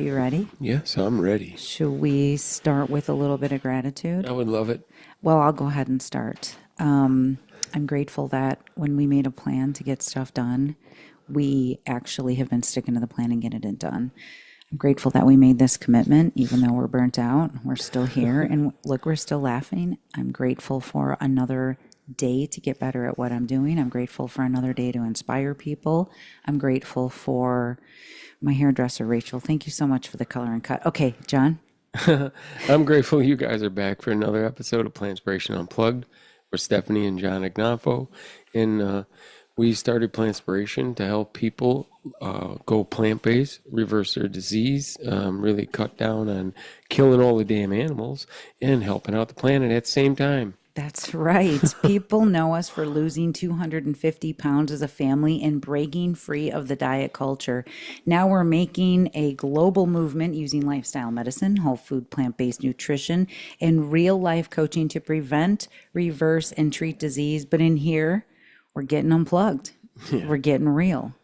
Are you ready? Yes, I'm ready. Should we start with a little bit of gratitude? I would love it. Well, I'll go ahead and start. I'm grateful that when we made a plan to get stuff done, we actually have been sticking to the plan and getting it done. I'm grateful that we made this commitment, even though we're burnt out. We're still here. And look, we're still laughing. I'm grateful for another day to get better at what I'm doing. I'm grateful for another day to inspire people. I'm grateful for my hairdresser, Rachel. Thank you so much for the color and cut. Okay, John. I'm grateful you guys are back for another episode of Plantspiration Unplugged. We're Stefanie and John Agnafo, and we started Plantspiration to help people go plant-based, reverse their disease, really cut down on killing all the damn animals, and helping out the planet at the same time. That's right. People know us for losing 250 pounds as a family and breaking free of the diet culture. Now we're making a global movement using lifestyle medicine, whole food, plant-based nutrition, and real life coaching to prevent, reverse, and treat disease. But in here, we're getting unplugged. We're getting real.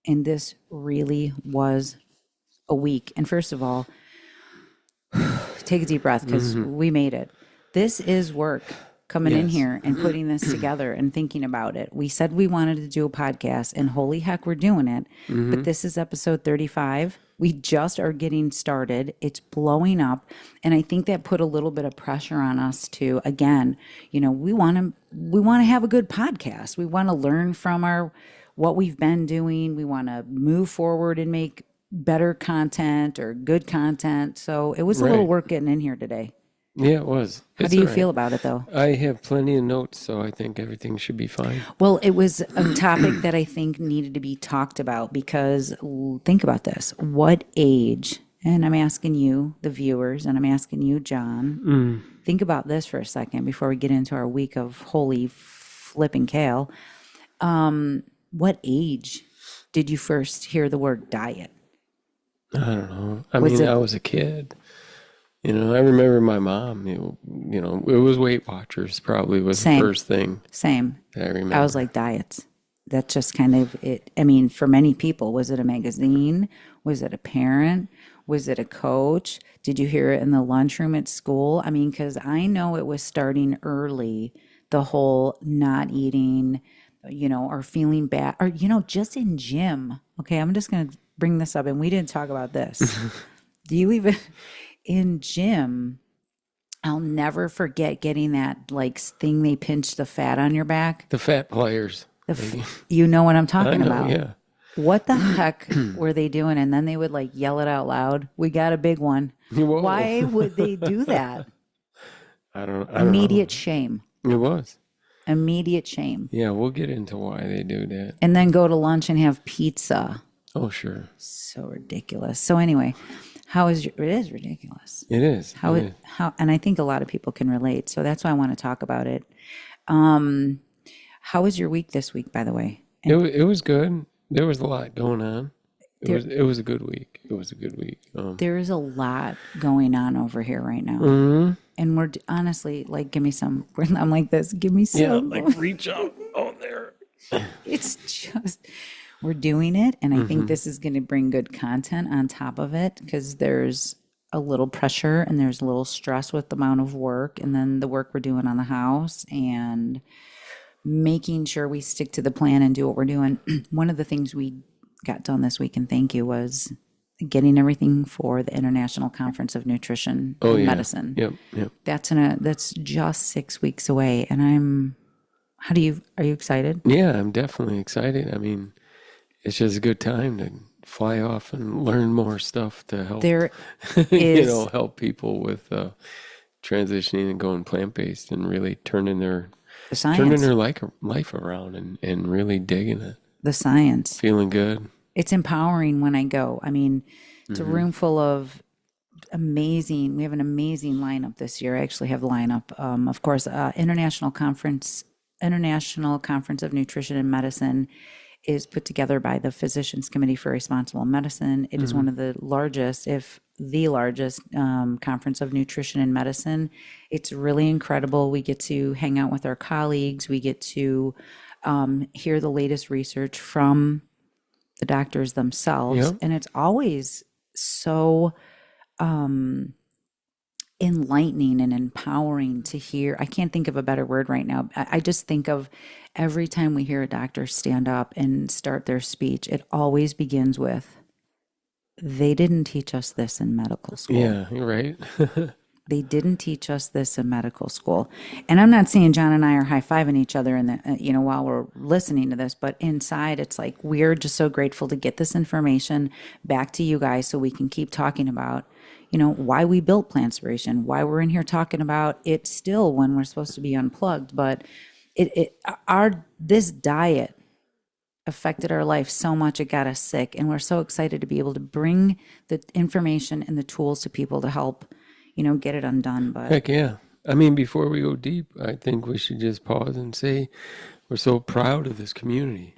And this really was a week. And first of all, take a deep breath because we made it. This is work. Coming in here and putting this together and thinking about it. We said we wanted to do a podcast, and holy heck, we're doing it. But this is episode 35. We just are getting started. It's blowing up. And I think that put a little bit of pressure on us to, again, we want to have a good podcast. We want to learn from what we've been doing. We want to move forward and make better content or good content. So it was a little work getting in here today. Yeah, it was. How do you feel about it, though? I have plenty of notes, so I think everything should be fine. Well, it was a topic that I think needed to be talked about because think about this. What age, and I'm asking you, the viewers, and I'm asking you, John, think about this for a second before we get into our week of holy flipping kale. What age did you first hear the word diet? I don't know. I was a kid. I remember my mom, it was Weight Watchers probably was the first thing. Same. That I remember. I was like, diets. That's just kind of it. I mean, for many people, was it a magazine? Was it a parent? Was it a coach? Did you hear it in the lunchroom at school? I mean, because I know it was starting early, the whole not eating, or feeling bad, or, just in gym. Okay, I'm just going to bring this up, and we didn't talk about this. Do you even... In gym, I'll never forget getting that thing they pinch the fat on your back. The fat players. You know what I'm talking about. Yeah. What the heck were they doing? And then they would yell it out loud. We got a big one. Whoa. Why would they do that? I don't Immediate know. shame. It was. Immediate shame. Yeah, we'll get into why they do that. And then go to lunch and have pizza. Oh, sure. So ridiculous. So anyway, it is ridiculous. It is. And I think a lot of people can relate. So that's why I want to talk about it. How was your week this week, by the way? It was good. There was a lot going on. It was a good week. It was a good week. There is a lot going on over here right now. And we're honestly give me some. I'm like this. Give me some. Yeah, reach out. Oh, there. It's just... We're doing it, and I think this is going to bring good content on top of it because there's a little pressure and there's a little stress with the amount of work and then the work we're doing on the house and making sure we stick to the plan and do what we're doing. One of the things we got done this week, and thank you, was getting everything for the International Conference of Nutrition and Medicine. Yep. That's just 6 weeks away, and are you excited? Yeah, I'm definitely excited. I mean, it's just a good time to fly off and learn more stuff to help, help people with transitioning and going plant-based and really turning their life around and really digging it. The science. Feeling good. It's empowering when I go. I mean, it's a room full of we have an amazing lineup this year. I actually have the lineup. Of course, International Conference of Nutrition and Medicine is put together by the Physicians Committee for Responsible Medicine. It is one of the largest, if the largest, conference of nutrition and medicine. It's really incredible. We get to hang out with our colleagues. We get to hear the latest research from the doctors themselves. Yep. And it's always so enlightening and empowering to hear. I can't think of a better word right now. I just think of every time we hear a doctor stand up and start their speech, it always begins with, they didn't teach us this in medical school. Yeah, you're right. They didn't teach us this in medical school. And I'm not saying John and I are high-fiving each other in the, while we're listening to this, but inside it's like, we're just so grateful to get this information back to you guys so we can keep talking about, why we built Plantspiration, why we're in here talking about it still when we're supposed to be unplugged. But this diet affected our life so much, it got us sick. And we're so excited to be able to bring the information and the tools to people to help get it undone. But Heck yeah. I mean, before we go deep, I think we should just pause and say we're so proud of this community.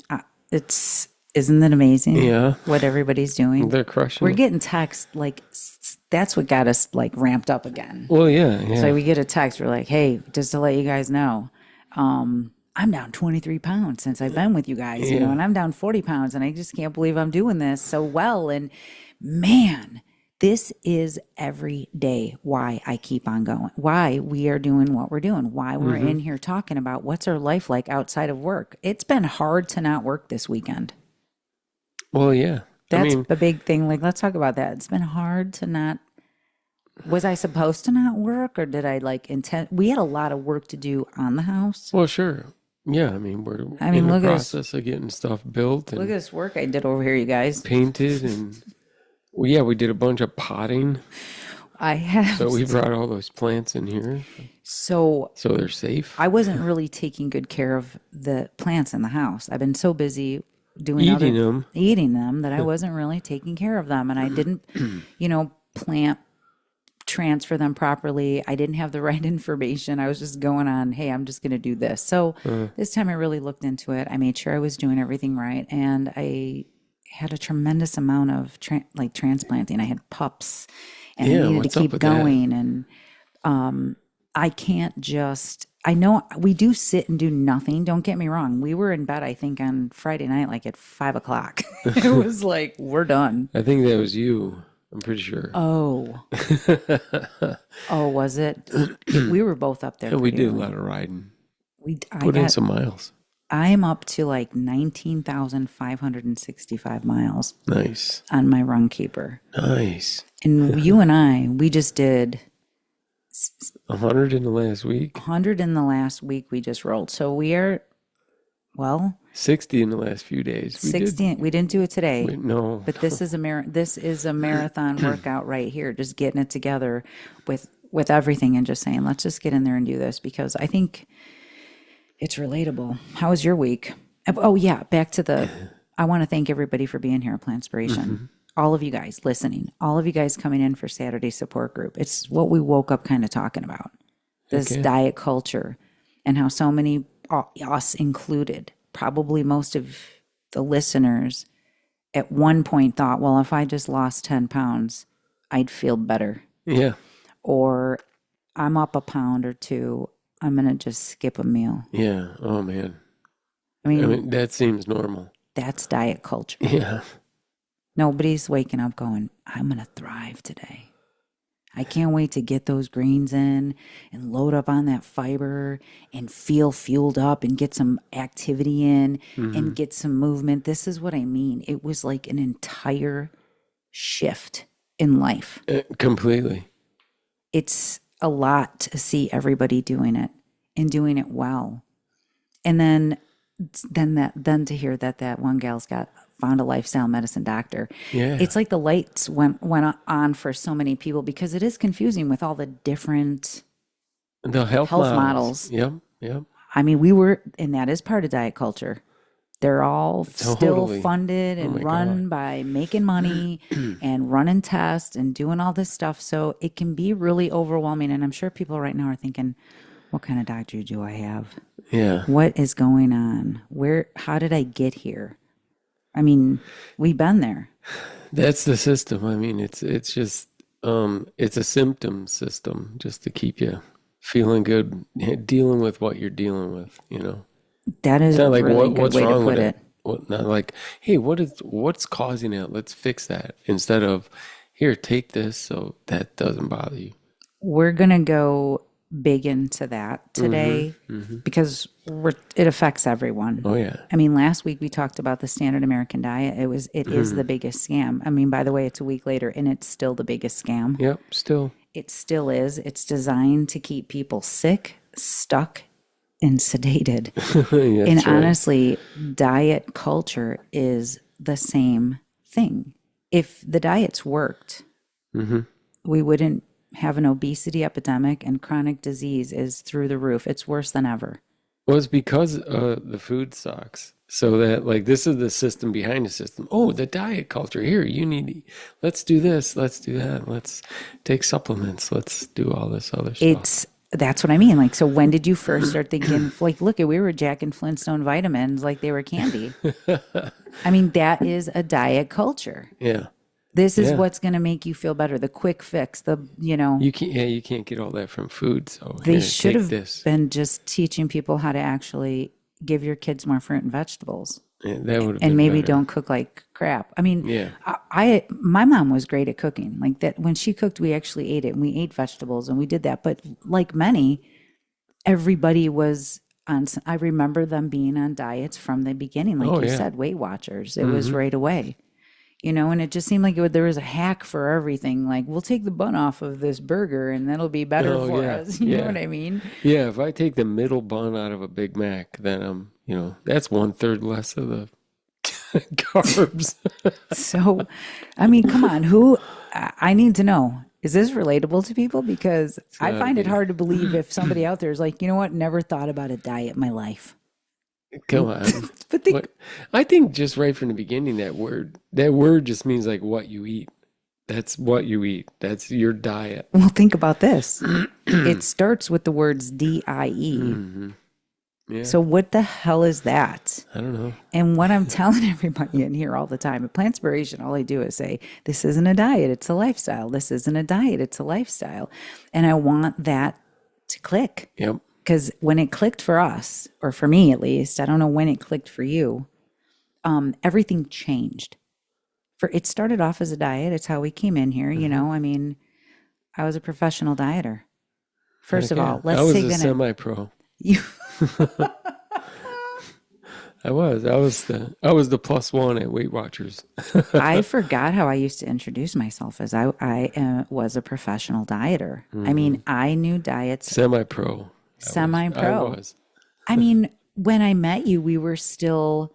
Isn't that amazing? Yeah. What everybody's doing. They're crushing We're it. getting texts that's what got us ramped up again. Well, yeah. So we get a text, we're like, hey, just to let you guys know, I'm down 23 pounds since I've been with you guys, and I'm down 40 pounds, and I just can't believe I'm doing this so well. And man, this is every day why I keep on going, why we are doing what we're doing, why we're in here talking about what's our life like outside of work. It's been hard to not work this weekend. Well, yeah. That's a big thing. Let's talk about that. It's been hard to not. Was I supposed to not work, or did I intend? We had a lot of work to do on the house. Well, sure. Yeah, I mean, we're in the process of getting stuff built. And look at this work I did over here, you guys. Painted and... Well, yeah, we did a bunch of potting. I have. So we brought all those plants in here. So they're safe. I wasn't really taking good care of the plants in the house. I've been so busy eating them that I wasn't really taking care of them. And I didn't, plant transfer them properly. I didn't have the right information. I was just going on, hey, I'm just going to do this. So this time I really looked into it. I made sure I was doing everything right. And I had a tremendous amount of transplanting. I had pups and I needed to keep going. That? And I can't just, I know we do sit and do nothing. Don't get me wrong. We were in bed, I think, on Friday night, at 5:00. It was we're done. I think that was you. I'm pretty sure. Oh. Oh, was it? We were both up there. Yeah, we did a lot of riding. I put in some miles. I'm up to 19,565 miles. Nice. On my run keeper. Nice. And you and we just did 100 in the last week. 100 in the last week we just rolled. So we are, 60 in the last few days. 60. We didn't do it today. No. But this is a marathon workout right here. Just getting it together with everything and just saying, let's just get in there and do this, because I think it's relatable. How was your week? Oh, yeah. Back to I want to thank everybody for being here at Plantspiration. All of you guys listening, all of you guys coming in for Saturday support group. It's what we woke up kind of talking about. This diet culture and how so many, us included, probably most of the listeners at one point thought, well, if I just lost 10 pounds, I'd feel better. Yeah. Or I'm up a pound or two, I'm going to just skip a meal. Yeah. Oh, man. I mean, that seems normal. That's diet culture. Yeah. Nobody's waking up going, I'm going to thrive today. I can't wait to get those greens in and load up on that fiber and feel fueled up and get some activity in and get some movement. This is what I mean. It was like an entire shift in life. Completely. It's a lot to see everybody doing it and doing it well. And then to hear that one gal's found a lifestyle medicine doctor. Yeah. It's like the lights went on for so many people, because it is confusing with all the different health models. Yep. I mean, and that is part of diet culture. They're all still funded and run by making money and running tests and doing all this stuff. So it can be really overwhelming. And I'm sure people right now are thinking, what kind of doctor do I have? Yeah. What is going on? How did I get here? I mean, we've been there. That's the system. I mean, it's just, it's a symptom system just to keep you feeling good, dealing with what you're dealing with, That is a really good what's way wrong to with put it. Not like, hey, what's causing it? Let's fix that. Instead of, here, take this so that doesn't bother you. We're going to go big into that today because it affects everyone. Oh yeah. I mean, last week we talked about the standard American diet. It is the biggest scam. I mean, by the way, it's a week later and it's still the biggest scam. Yep. Still. It still is. It's designed to keep people sick, stuck, and sedated. Yeah, And that's right. honestly, diet culture is the same thing. If the diets worked, we wouldn't have an obesity epidemic, and chronic disease is through the roof. It's worse than ever. Well, it's because the food sucks. So that like this is the system behind the system. Oh, the diet culture. Here, you need. Let's do this. Let's do that. Let's take supplements. Let's do all this other stuff. That's what I mean. Like, so when did you first start thinking, like, look, we were jacking Flintstone vitamins like they were candy? I mean, that is a diet culture. Yeah. This is Yeah. what's going to make you feel better. The quick fix, You can't. Yeah, you can't get all that from food. So they here, should take have this. been just teaching people how to actually give your kids more fruit and vegetables. Yeah, that would have And been maybe better. don't cook like crap. I mean, Yeah. my mom was great at cooking. Like that, when she cooked, we actually ate it and we ate vegetables and we did that. But like many, everybody was on. I remember them being on diets from the beginning, like Oh, you yeah. said, Weight Watchers. It was right away. And it just seemed like there was a hack for everything. Like, we'll take the bun off of this burger and that'll be better Oh, for yeah. us. You know Yeah. what I mean? Yeah, if I take the middle bun out of a Big Mac, then that's 1/3 less of the carbs. So, I mean, come on, I need to know, is this relatable to people? Because I find it hard to believe if somebody out there is like, you know what, never thought about a diet in my life. Come on. But I think just right from the beginning, that word just means like what you eat. That's what you eat. That's your diet. well, think about this. It starts with the words DIE. Yeah. So what the hell is that? I don't know. And what I'm telling everybody in here all the time at Plantspiration, all I do is say, this isn't a diet, it's a lifestyle. This isn't a diet, it's a lifestyle. And I want that to click. Yep. Because when it clicked for us, or for me at least, I don't know when it clicked for you, everything changed. It started off as a diet. It's how we came in here. I mean, I was a professional dieter. First of all, I let's was take a the semi-pro. you. I was the +1 at Weight Watchers. I forgot how I used to introduce myself as I was a professional dieter. I mean, I knew diets. Semi-pro. Semi-pro. I was. I mean, when I met you, we were still.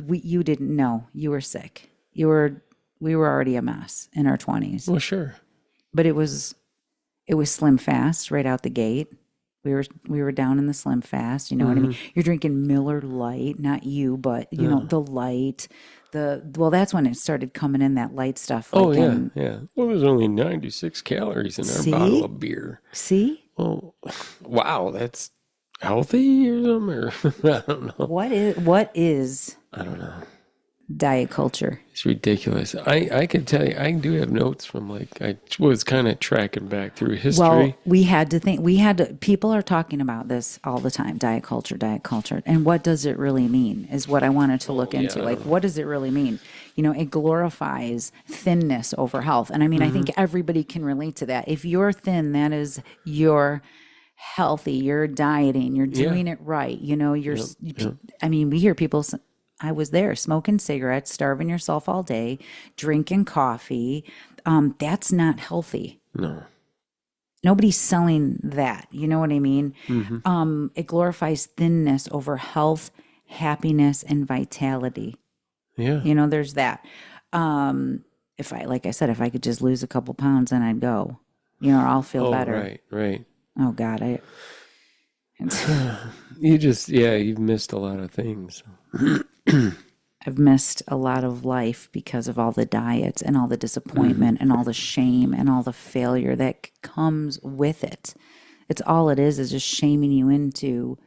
You didn't know you were sick. We were already a mess in our 20s. Well, sure. But it was Slim Fast right out the gate. We were down in the Slim Fast, you know what I mean? You're drinking Miller Lite, not you, but the light, that's when it started coming in, that light stuff. Oh, like yeah, yeah. Well, there's only 96 calories in our See? bottle of beer. See? Oh, wow, that's healthy or something? Or, I don't know. What is I don't know. diet culture? It's ridiculous. I can tell you, I do have notes from I was kind of tracking back through history. Well, people are talking about this all the time, diet culture. And what does it really mean is what I wanted to look into. Like, what does it really mean? It glorifies thinness over health. And I mean, I think everybody can relate to that. If you're thin, that is you're healthy, you're dieting, you're doing it right. I mean, we hear people, I was there smoking cigarettes, starving yourself all day, drinking coffee. That's not healthy. No. Nobody's selling that. You know what I mean? It glorifies thinness over health, happiness, and vitality. Yeah. There's that. If I could just lose a couple pounds, then I'd go, or I'll feel better. Right. Oh God, you've missed a lot of things. I've missed a lot of life because of all the diets and all the disappointment and all the shame and all the failure that comes with it. It's all it is just shaming you into,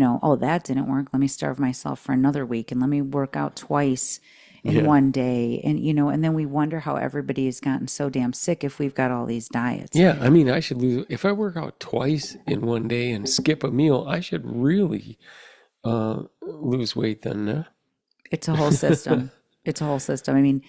oh, that didn't work. Let me starve myself for another week and let me work out twice in one day. And, and then we wonder how everybody has gotten so damn sick if we've got all these diets. Yeah. I mean, I should lose, if I work out twice in one day and skip a meal, I should really lose weight then. It's a whole system. I mean,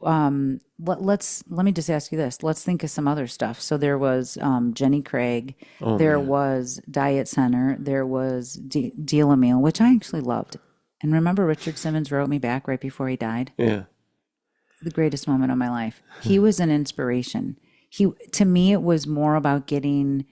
let me just ask you this. Let's think of some other stuff. So there was Jenny Craig, Oh there man. was Diet Center, there was Deal a Meal, which I actually loved. And remember, Richard Simmons wrote me back right before he died. Yeah. The greatest moment of my life. He was an inspiration. To me, it was more about getting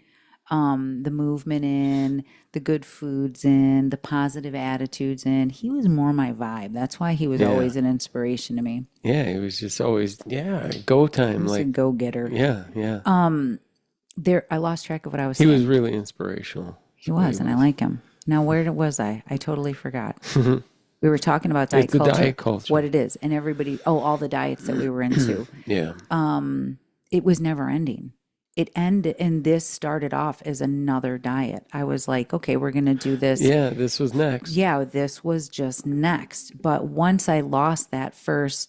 the movement in, the good foods in, the positive attitudes in. He was more my vibe. That's why he was Yeah. always an inspiration to me. Yeah. It was just always, yeah, go He time. was a Like, go-getter. yeah, yeah. There, I lost track of what I was He was saying. really inspirational. He That's what he was, and I was. like him. Now, where was I? I totally forgot. We were talking about diet It's the culture, diet culture. what it is, and everybody, all the diets that we were into. Yeah. It was never ending. It ended, and this started off as another diet. I was like, okay, we're going to do this. Yeah. This was next. Yeah, this was just next. But once I lost that first,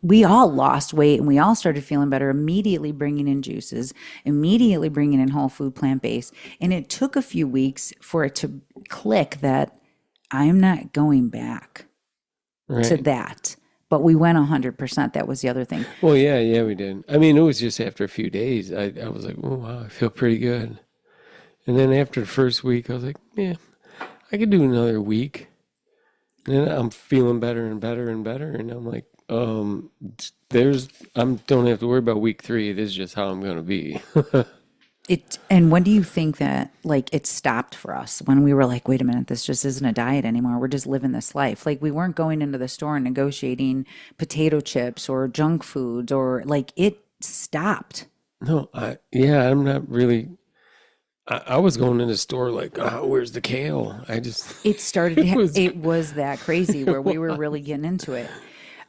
we all lost weight and we all started feeling better, immediately bringing in juices, immediately bringing in whole food, plant-based. And it took a few weeks for it to click that I'm not going back to Right. that. But we went 100%. That was the other thing. Well, yeah, yeah, we did. I mean, it was just after a few days, I was like, oh, wow, I feel pretty good. And then after the first week, I was like, yeah, I could do another week. And then I'm feeling better and better and better. And I'm like, don't have to worry about week 3. This is just how I'm going to be. And when do you think that like it stopped for us when we were like, wait a minute, this just isn't a diet anymore. We're just living this life. Like we weren't going into the store and negotiating potato chips or junk foods or like it stopped. No, I'm not really. I was going in the store like, oh, where's the kale? It started, It was, it was that crazy where we were really getting into it.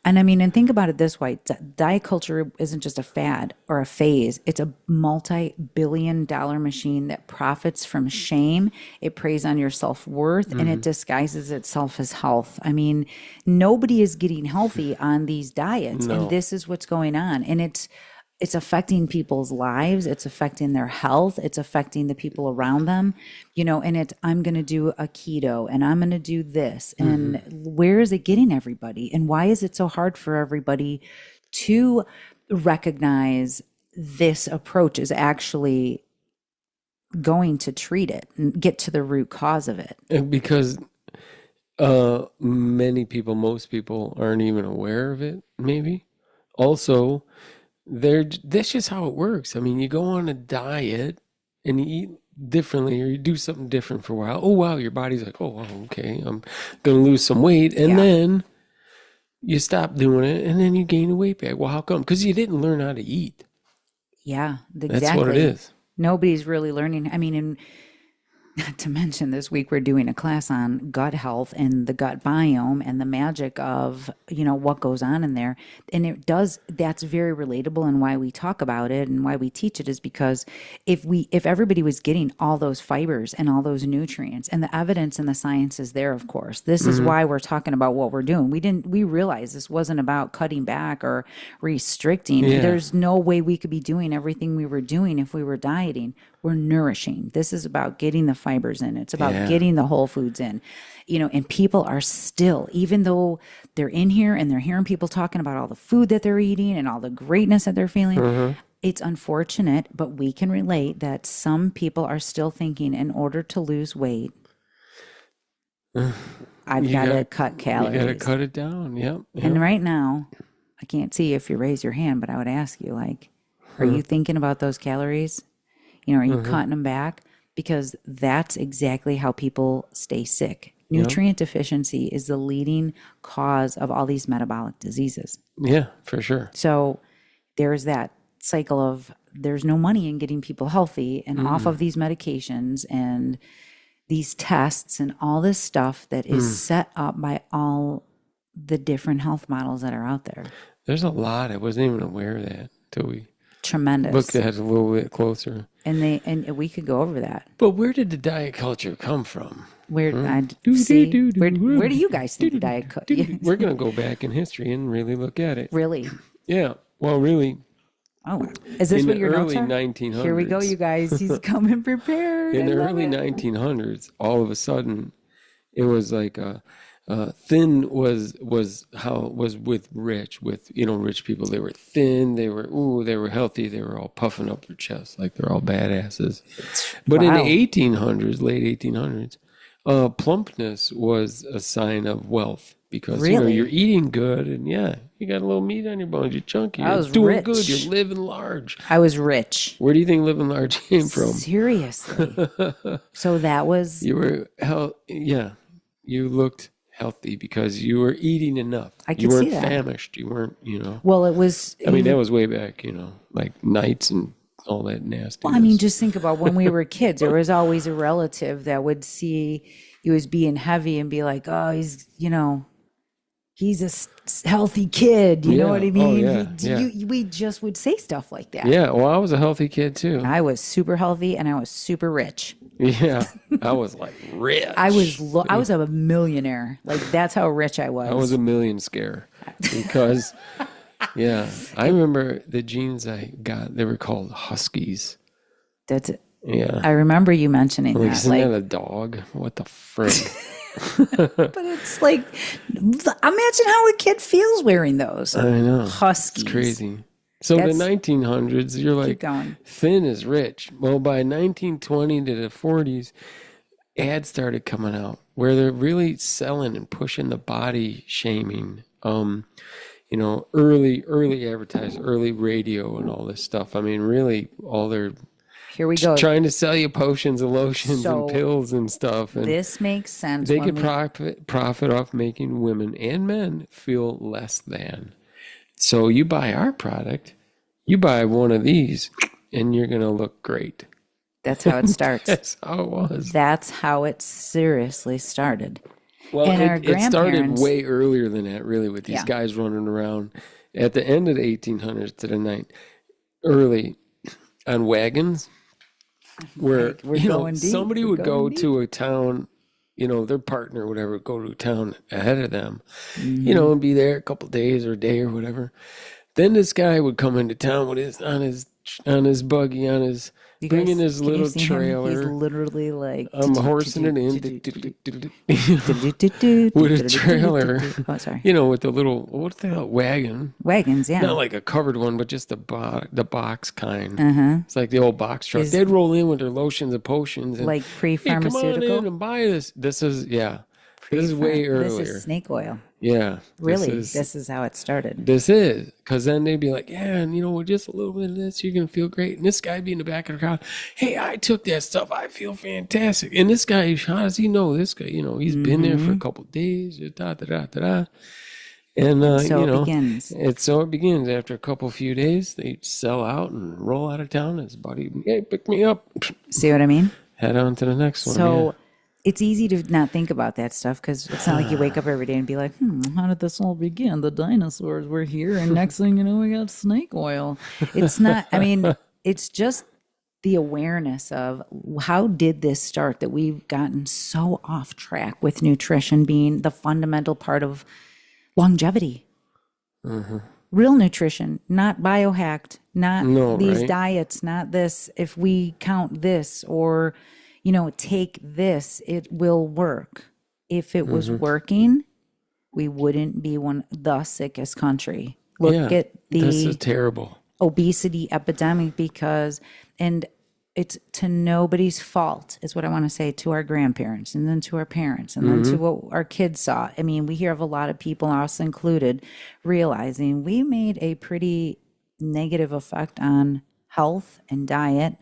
And I mean, and think about it this way, diet culture isn't just a fad or a phase. It's a multi-billion-dollar machine that profits from shame. It preys on your self-worth and it disguises itself as health. I mean, nobody is getting healthy on these diets, and no. this is what's going on. And it's affecting people's lives, it's affecting their health, it's affecting the people around them, and I'm going to do a keto and I'm going to do this. And where is it getting everybody? And why is it so hard for everybody to recognize this approach is actually going to treat it and get to the root cause of it? Because most people aren't even aware of it, maybe. Also, that's just how it works. I mean, you go on a diet and you eat differently or you do something different for a while. Oh, wow, your body's like, oh, wow, okay, I'm going to lose some weight. And Yeah. then you stop doing it and then you gain the weight back. Well, how come? Because you didn't learn how to eat. Yeah, That's what it exactly. is. Nobody's really learning. I mean, and not to mention, this week we're doing a class on gut health and the gut biome and the magic of, what goes on in there. And that's very relatable, and why we talk about it and why we teach it is because if everybody was getting all those fibers and all those nutrients, and the evidence and the science is there, of course. This is why we're talking about what we're doing. We realized this wasn't about cutting back or restricting. Yeah. There's no way we could be doing everything we were doing if we were dieting. We're nourishing. This is about getting the fibers in. It's about Yeah. getting the whole foods in. And people are still, even though they're in here and they're hearing people talking about all the food that they're eating and all the greatness that they're feeling, it's unfortunate, but we can relate that some people are still thinking in order to lose weight, I've got to cut You got to calories. cut it down. Yep. And Yep. right now, I can't see if you raise your hand, but I would ask you, like, are you thinking about those calories? Are you cutting them back? Because that's exactly how people stay sick. Nutrient deficiency is the leading cause of all these metabolic diseases. Yeah, for sure. So there's that cycle of there's no money in getting people healthy and off of these medications and these tests and all this stuff that is set up by all the different health models that are out there. There's a lot. I wasn't even aware of that until we Tremendous. looked at it a little bit closer. And we could go over that. But where did the diet culture come from? Where I Do, see do, do, where do, do you guys think the diet We're going to go back in history and really look at it. really? Yeah. Well, really, Oh, is this in what the your notes early are? 1900s. Here we go, you guys. He's coming prepared. In I the love early it. 1900s, all of a sudden, it was like Thin was with rich people. They were thin. They were healthy. They were all puffing up their chests like they're all badasses. But in the Wow. 1800s, late 1800s, plumpness was a sign of wealth because Really? you're eating good and you got a little meat on your bones. You're chunky. I You're was doing rich. good. You're living large. I was rich. Where do you think living large came from? Seriously. So that was, You were you looked healthy because you were eating enough. I You could see weren't that. famished. You weren't, well, it was, I mean, that was way back, like nights and all that nasty. I mean, just think about when we were kids, there was always a relative that would see you as being heavy and be like, oh, he's a healthy kid. You know what I mean? We just would say stuff like that. Yeah, well, I was a healthy kid too. I was super healthy and I was super rich. Yeah, I was like rich. I was a millionaire. Like that's how rich I was. I was a million scare because, I remember the jeans I got. They were called Huskies. That's it. Yeah, I remember you mentioning like that. isn't Like, that a dog? What the frick? but it's like, imagine how a kid feels wearing those. I know. Huskies. It's crazy. So the 1900s, you're like going. thin is rich. Well, by 1920 to the 40s, ads started coming out where they're really selling and pushing the body shaming. Early advertising, early radio, and all this stuff. I mean, really, all their Here we go. trying to sell you potions and lotions So, and pills and stuff. And This makes sense. they when could profit off making women and men feel less than. So you buy our product, you buy one of these, and you're going to look great. That's how it starts. That's how it was. That's how it seriously started. Well, And our it started grandparents- way earlier than that, really, with these Yeah. guys running around at the end of the 1800s to the early on wagons, where We're going deep. somebody We're would go going deep. to a town, their partner or whatever, would go to a town ahead of them, Mm-hmm. and be there a couple days or a day or whatever. Then this guy would come into town with on his buggy, bringing his Can you little see him? He's trailer. literally like I'm horsing it in with a trailer. Oh, sorry. With the little, what's that, wagon? Wagons, yeah. Not like a covered one, but just the box kind. Uh-huh. It's like the old box truck. They'd roll in with their lotions and potions. And, Like hey, come on in pre-pharmaceutical. and buy this. This is way earlier. This is snake oil. Yeah. Really, This this is how it started. is. Because then they'd be like, yeah, and with just a little bit of this, you're going to feel great. And this guy be in the back of the crowd. Hey, I took that stuff. I feel fantastic. And this guy, how does he know this guy? He's been there for a couple of days. Da, da, da, da, da. And, So it begins. So it begins. After a couple few days, they sell out and roll out of town. His buddy, hey, pick me up. See what I mean? Head on to the next one. So it's easy to not think about that stuff because it's not like you wake up every day and be like, how did this all begin? The dinosaurs were here, and next thing you know, we got snake oil. It's not, I mean, it's just the awareness of how did this start that we've gotten so off track with nutrition being the fundamental part of longevity. Real nutrition, not biohacked, not these right? diets, not this. If we count this or, take this, it will work. If it was working, we wouldn't be the sickest country. Look at this is the terrible. obesity epidemic and it's to nobody's fault is what I want to say, to our grandparents and then to our parents and then to what our kids saw. I mean, we hear of a lot of people, us included, realizing we made a pretty negative effect on health and diet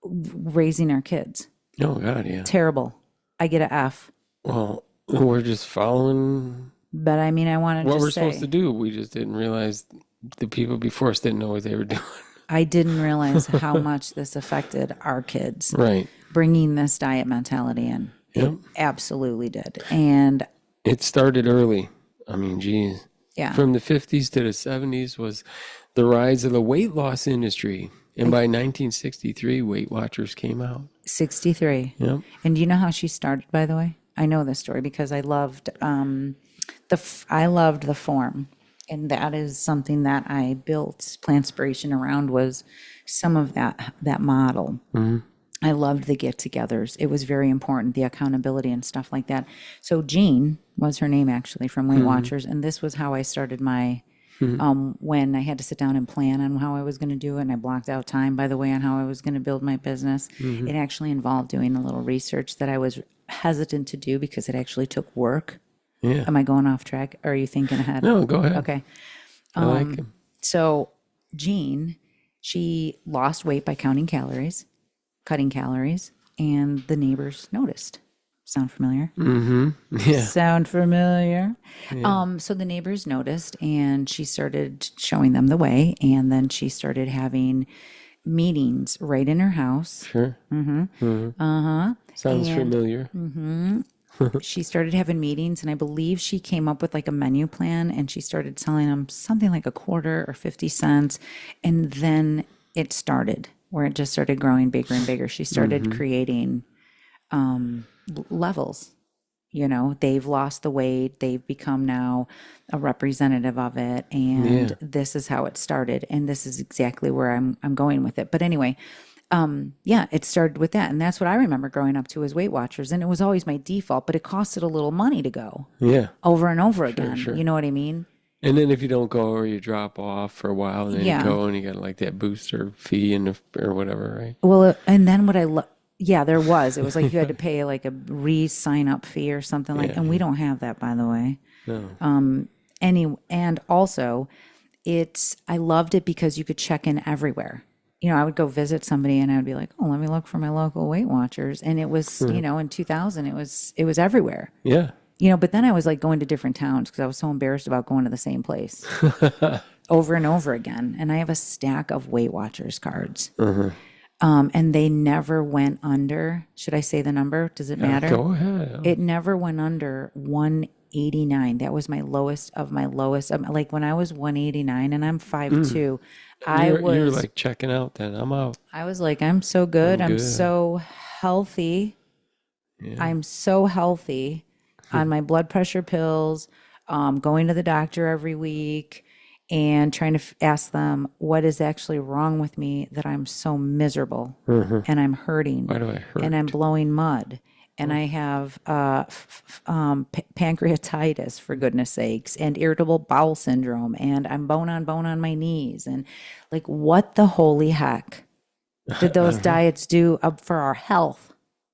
raising our kids. Oh, God, yeah. Terrible. I get an F. Well, we're just following But I mean, I want to what just we're say, supposed to do. We just didn't realize the people before us didn't know what they were doing. I didn't realize how much this affected our kids. Right. Bringing this diet mentality in. Yep. It absolutely did. And It started early. I mean, geez. yeah, From the 50s to the 70s was the rise of the weight loss industry. And by 1963, Weight Watchers came out. 63. Yep. And do you know how she started, by the way? I know this story because I loved I loved the form. And that is something that I built Plantspiration around, was some of that model. I loved the get-togethers. It was very important, the accountability and stuff like that. So Jean was her name actually from Weight Watchers, and this was how I started my when I had to sit down and plan on how I was going to do it, and I blocked out time, by the way, on how I was going to build my business. It actually involved doing a little research that I was hesitant to do because it actually took work. Yeah. Am I going off track? Or are you thinking ahead? No, go ahead. Okay. I like it. So Jean, she lost weight by counting calories, cutting calories, and the neighbors noticed. Sound familiar? Yeah. Sound familiar? So the neighbors noticed, and she started showing them the way, and then she started having meetings right in her house. Sure. Sounds familiar. She started having meetings, and I believe she came up with like a menu plan, and she started selling them something like a quarter or 50 cents. And then it started where it just started growing bigger and bigger. She started creating levels. You know, they've lost the weight. They've become now a representative of it. And this is how it started. And this is exactly where I'm going with it. But anyway, it started with that. And that's what I remember growing up to as Weight Watchers. And it was always my default, but it costed a little money to go over and over again. Sure. You know what I mean? And then if you don't go or you drop off for a while, and then you go and you got like that booster fee or whatever, right? Well, and then what there was. It was like you had to pay like a re-sign up fee or something and we don't have that, by the way. No. And also I loved it because you could check in everywhere. You know, I would go visit somebody and I would be like, oh, let me look for my local Weight Watchers. And it was, you know, in 2000, it was everywhere. Yeah. You know, but then I was like going to different towns because I was so embarrassed about going to the same place over and over again. And I have a stack of Weight Watchers cards. And they never went under. Should I say the number? Does it matter? Go ahead. It never went under 189. That was my lowest of my lowest. Like when I was 189 and I'm 5'2", You were like checking out then. I'm out. I was like, I'm so good. I'm so healthy. I'm so healthy on my blood pressure pills, going to the doctor every week and trying to ask them what is actually wrong with me that I'm so miserable and I'm hurting. Why do I hurt? And I'm blowing mud. And I have pancreatitis, for goodness sakes, and irritable bowel syndrome, and I'm bone on my knees. And like, what the holy heck did those diets do up for our health?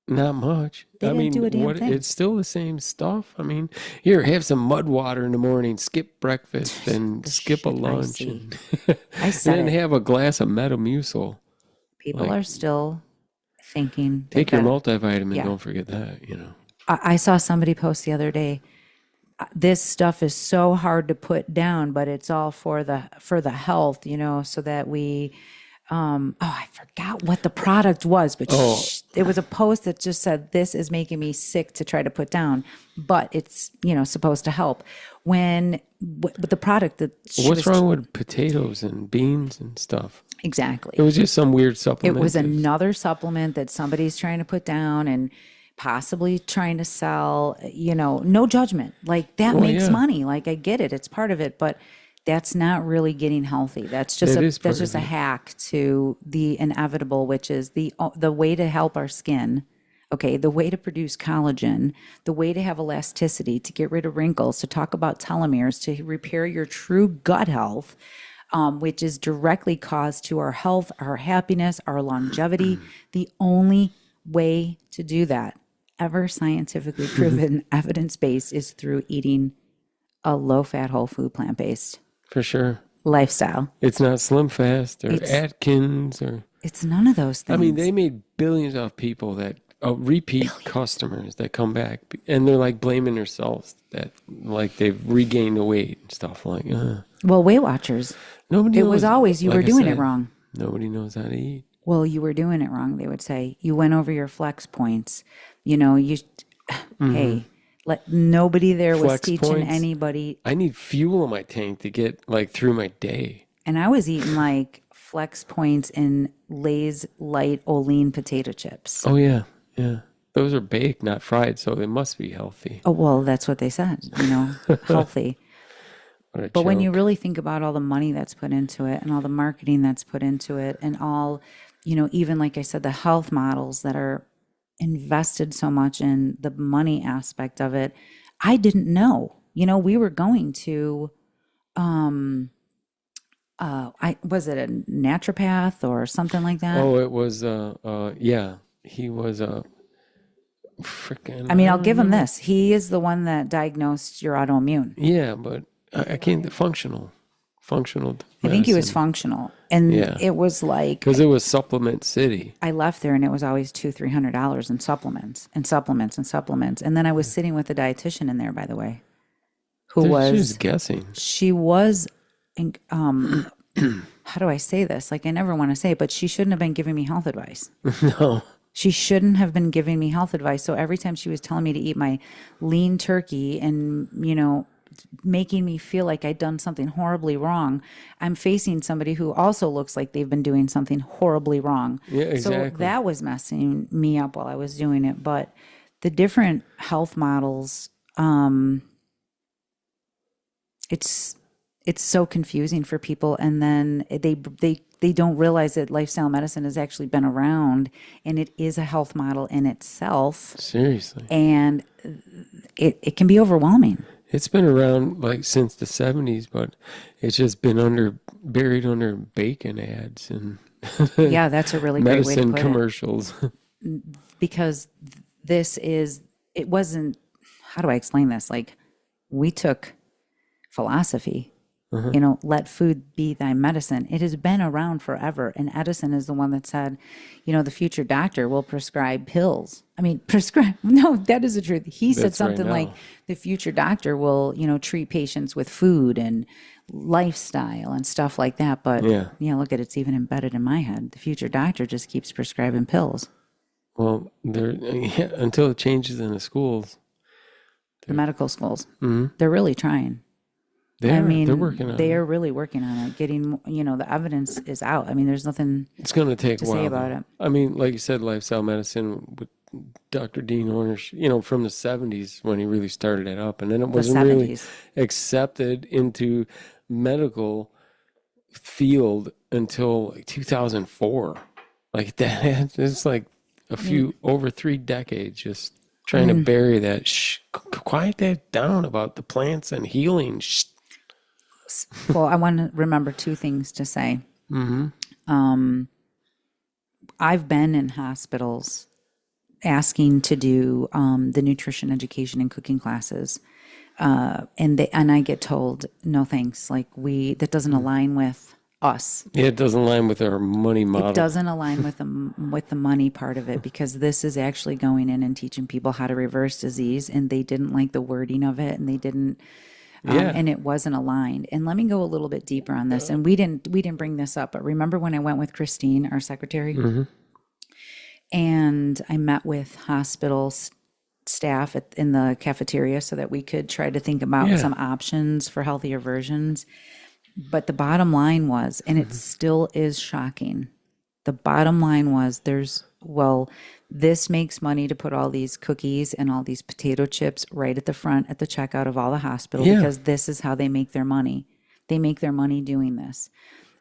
Not much. They didn't do a damn thing. It's still the same stuff. I mean, here, have some mud water in the morning, skip breakfast, and skip a lunch. I said and then have a glass of Metamucil. People are still thinking. Take your multivitamin. Don't forget that, you know. I saw somebody post the other day, this stuff is so hard to put down, but it's all for the health, you know, so that we I forgot what the product was, but it was a post that just said, this is making me sick to try to put down, but it's, you know, supposed to help. With the product that what's wrong with potatoes and beans and stuff? Exactly. It was just some weird supplement. It was another supplement that somebody's trying to put down and possibly trying to sell, you know, no judgment. Like that makes money. Like I get it. It's part of it, but that's not really getting healthy. That's just a hack to the inevitable, which is the way to help our skin. Okay, the way to produce collagen, the way to have elasticity, to get rid of wrinkles, to talk about telomeres, to repair your true gut health, which is directly caused to our health, our happiness, our longevity. The only way to do that, ever scientifically proven, evidence-based, is through eating a low-fat, whole food, plant-based. For sure. Lifestyle. It's not Slim Fast or Atkins or... It's none of those things. I mean, they made billions of people that repeat customers that come back, and they're like blaming themselves that like they've regained the weight and stuff like. Well, Weight Watchers. It was always you were doing it wrong. Nobody knows how to eat. Well, you were doing it wrong. They would say you went over your flex points. You know, hey. Nobody there was teaching anybody. I need fuel in my tank to get like through my day. And I was eating like flex points and Lay's light Olean potato chips. Oh yeah, yeah. Those are baked, not fried, so they must be healthy. Oh well, that's what they said. You know, healthy. What a But when you joke. really think about all the money that's put into it and all the marketing that's put into it and all, even like I said, the health models that are invested so much in the money aspect of it, I didn't know. We were going to, I was it a naturopath or something like that? Oh, it was yeah. He was a freaking I I mean, I'll don't give him remember. this. He is the one that diagnosed your autoimmune. Yeah, but I can't functional I think he was medicine. functional. And Yeah, it was like because it was Supplement City. I left there and it was always $200-300 in supplements and supplements and supplements. And then I was sitting with a dietitian in there, by the way, who They're just was guessing. she was how do I say this? Like I never want to say it, but she shouldn't have been giving me health advice. No. She shouldn't have been giving me health advice. So every time she was telling me to eat my lean turkey and, making me feel like I'd done something horribly wrong, I'm facing somebody who also looks like they've been doing something horribly wrong. Yeah, So exactly. that was messing me up while I was doing it. But the different health models, it's it's so confusing for people, and then they don't realize that lifestyle medicine has actually been around and it is a health model in itself, Seriously. and it can be overwhelming. It's been around like since the 70s, but it's just been buried under bacon ads and Yeah, that's a really great way to medicine put it, commercials. because it wasn't, how do I explain this? Like, we took philosophy, let food be thy medicine. It has been around forever. And Edison is the one that said, the future doctor will prescribe pills. I mean, prescribe, no, that is the truth. He said That's right something like now. the future doctor will, treat patients with food and lifestyle and stuff like that. But Yeah. yeah, look at it's even embedded in my head. The future doctor just keeps prescribing pills. Well, yeah, until it changes in the schools, The medical schools, they're really trying. I they're mean, working on they it. are really working on it. Getting, the evidence is out. I mean, there's nothing It's going to take to a say while, about though. it. I mean, like you said, lifestyle medicine with Dr. Dean Ornish, from the 70s when he really started it up. And then it The wasn't really 70s. accepted into medical field until like 2004. Like that, it's like I mean, over 3 decades just I trying to mean, bury that. Shh, quiet that down about the plants and healing. Shh. well, I want to remember two things to say. I've been in hospitals asking to do the nutrition education and cooking classes, and I get told no thanks. Like that doesn't align with us. Yeah, it doesn't align with our money It model. doesn't align with the money part of it, because this is actually going in and teaching people how to reverse disease, and they didn't like the wording of it, and they didn't, Yeah. and it wasn't aligned. And let me go a little bit deeper on this. And we didn't bring this up, but remember when I went with Christine, our secretary, and I met with staff in the cafeteria so that we could try to think about Yeah. some options for healthier versions. But the bottom line was, and it still is shocking, the bottom line was this makes money to put all these cookies and all these potato chips right at the front at the checkout of all the hospital, Yeah. because this is how they make their money. They make their money doing this.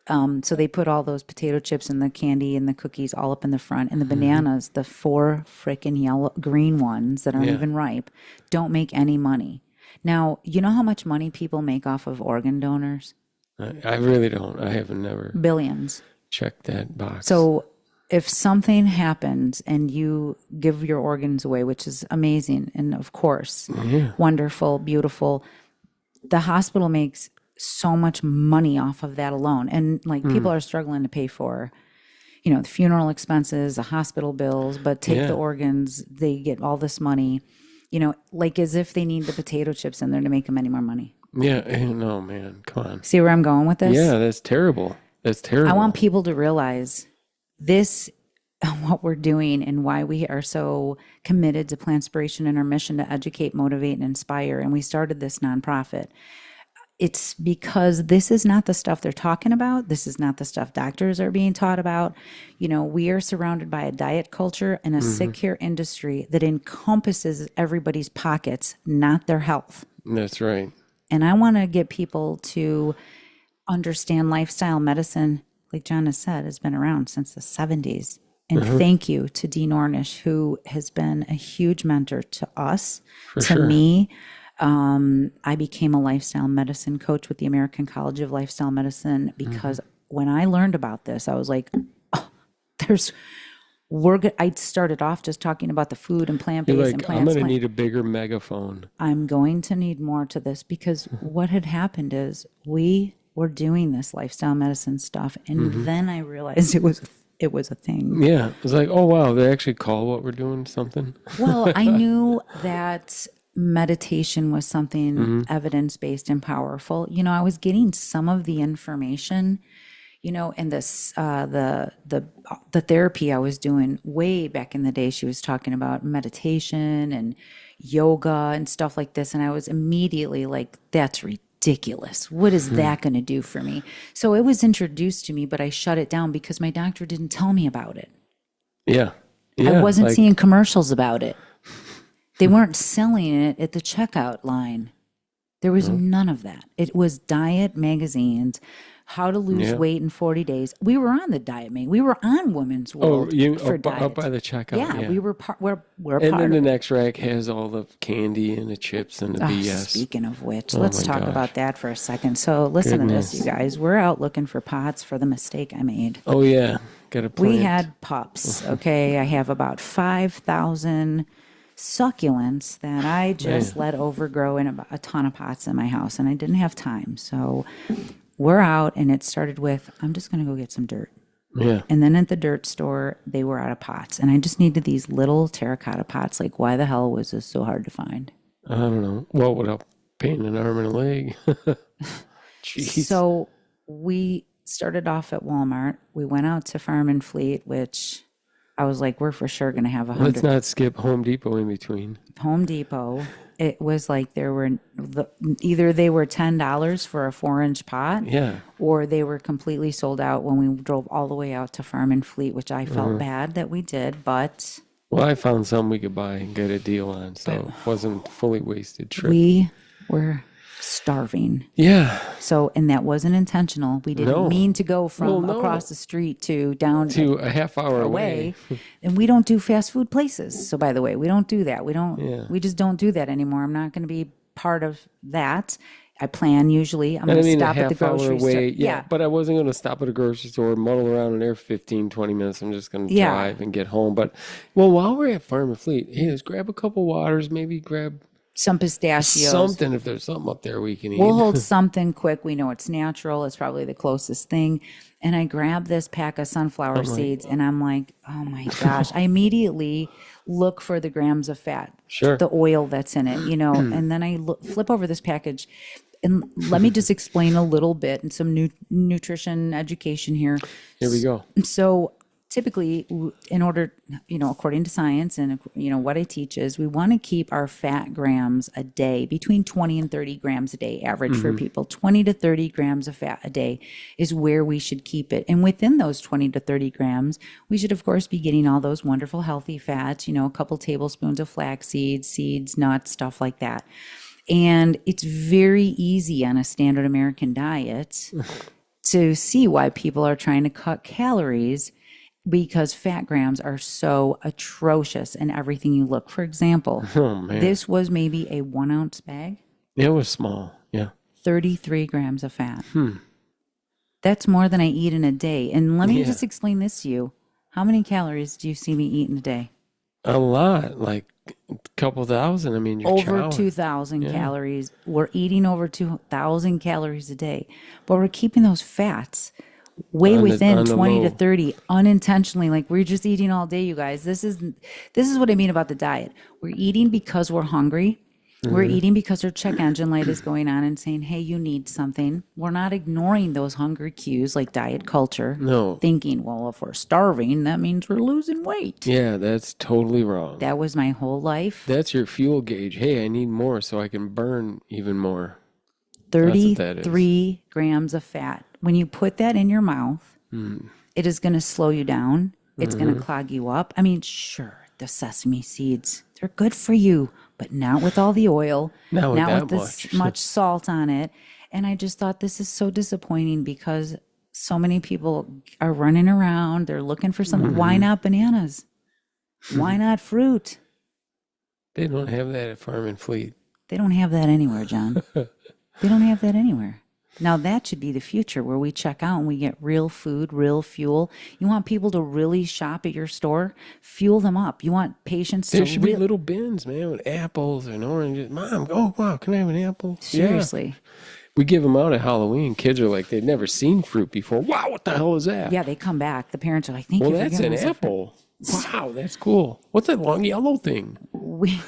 So they put all those potato chips and the candy and the cookies all up in the front, and the bananas, the 4 frickin' green ones that aren't Yeah. even ripe, don't make any money. Now, you know how much money people make off of organ donors? I really don't. I haven't never Billions. checked that box. So if something happens and you give your organs away, which is amazing, and of course, wonderful, beautiful, the hospital makes so much money off of that alone. And like people are struggling to pay for, the funeral expenses, the hospital bills, but take the organs, they get all this money, like as if they need the potato chips in there to make them any more money. Yeah. No, man. Come on. See where I'm going with this? Yeah, that's terrible. That's terrible. I want people to realize this, what we're doing, and why we are so committed to Plantspiration and our mission to educate, motivate, and inspire. And we started this nonprofit. It's because this is not the stuff they're talking about. This is not the stuff doctors are being taught about. We are surrounded by a diet culture and a sick care industry that encompasses everybody's pockets, not their health. That's right. And I want to get people to understand lifestyle medicine, like John has said, has been around since the 70s. And thank you to Dean Ornish, who has been a huge mentor to us, For to sure. me. I became a lifestyle medicine coach with the American College of Lifestyle Medicine because when I learned about this, I was like, oh, I started off just talking about the food and You're plant-based and like, I'm plants. going to need a bigger megaphone. I'm going to need more to this because what had happened is we were doing this lifestyle medicine stuff, and then I realized it was a thing. Yeah. It's like, oh, wow, they actually call what we're doing something. Well, I knew that meditation was something evidence-based and powerful. You know, I was getting some of the information, you know, and this the therapy I was doing way back in the day. She was talking about meditation and yoga and stuff like this, and I was immediately like, "That's ridiculous. What is that going to do for me?" So it was introduced to me, but I shut it down because my doctor didn't tell me about it. Yeah. I wasn't seeing commercials about it. They weren't selling it at the checkout line. There was none of that. It was diet magazines, how to lose weight in 40 days. We were on the diet magazine. We were on Women's World for diet. Up by the checkout. Yeah, we were we're And part then of the it. next rack has all the candy and the chips and the BS. Speaking of which, Oh let's my talk gosh. about that for a second. So listen to this, you guys. We're out looking for pots for the mistake I made. Oh, yeah. Got to plant. We had pups, okay? I have about 5,000 succulents that I just let overgrow in a ton of pots in my house, and I didn't have time. So we're out, and it started with, I'm just going to go get some dirt. Yeah. And then at the dirt store, they were out of pots, and I just needed these little terracotta pots. Like, why the hell was this so hard to find? I don't know. Well, without pain an arm and a leg. Jeez. So we started off at Walmart. We went out to Farm and Fleet, which I was like, we're for sure going to have Let's not skip Home Depot in between. Home Depot. It was like there were either they were $10 for a 4-inch pot, Yeah. or they were completely sold out when we drove all the way out to Farm and Fleet, which I felt bad that we did, but Well, I found some we could buy and get a deal on, so it wasn't fully wasted trip. we were starving. Yeah. So, and that wasn't intentional. We didn't No. mean to go from Well, no. across the street to down To a half hour away. away. And we don't do fast food places. So by the way, we don't do that. Yeah. We just don't do that anymore. I'm not going to be part of that. I plan usually. I'm And going I to mean, a stop at the half hour grocery store. away. Yeah. But I wasn't going to stop at a grocery store, muddle around in there 15, 20 minutes. I'm just going to Yeah. drive and get home. But, well, while we're at Farm and Fleet, hey, let's grab a couple waters, maybe grab Some pistachios. something if there's something up there we can eat. We'll hold something quick. We know it's natural. It's probably the closest thing. And I grab this pack of sunflower seeds, and I'm like, oh my gosh. I immediately look for the grams of fat, Sure. the oil that's in it, you know. And then I flip over this package. And let me just explain a little bit and some nutrition education here. Here we go. So typically, in order, you know, according to science and, you know, what I teach is we want to keep our fat grams a day between 20 and 30 grams a day, average for people. 20 to 30 grams of fat a day is where we should keep it. And within those 20 to 30 grams, we should, of course, be getting all those wonderful healthy fats, you know, a couple tablespoons of flax seeds, nuts, stuff like that. And it's very easy on a standard American diet to see why people are trying to cut calories, because fat grams are so atrocious in everything you look. For example, this was maybe a 1 ounce bag, It was small. Yeah. 33 grams of fat. That's more than I eat in a day. And let me just explain this to you. How many calories do you see me eat in a day? A lot, like a couple thousand. I mean, you're Over chowing. 2,000 calories. We're eating over 2,000 calories a day, but we're keeping those fats way On the within 20 to low. 30 unintentionally. Like, we're just eating all day, you guys. This is what I mean about the diet. We're eating because we're hungry. We're eating because our check engine light is going on and saying, hey, you need something. We're not ignoring those hunger cues like diet culture. No. Thinking, well, if we're starving, that means we're losing weight. Yeah, that's totally wrong. That was my whole life. That's your fuel gauge. Hey, I need more so I can burn even more. That's what that is. 33 grams of fat. When you put that in your mouth, it is going to slow you down. It's going to clog you up. I mean, sure, the sesame seeds, They're good for you, but not with all the oil, Not with not that with this much. much salt on it. And I just thought this is so disappointing because so many people are running around. They're looking for something. Why not bananas? Why not fruit? They don't have that at Farm and Fleet. They don't have that anywhere, John. They don't have that anywhere. Now that should be the future where we check out and we get real food, real fuel. You want people to really shop at your store? Fuel them up. You want patients There to should be little bins, man, with apples and oranges. Mom, oh, wow, can I have an apple? seriously. Yeah. We give them out at Halloween. Kids are like, they've never seen fruit before. Wow, what the hell is that? Yeah, they come back. The parents are like, "Thank Well, you for that's giving an us a fruit." apple. Wow, that's cool. What's that long yellow thing? We,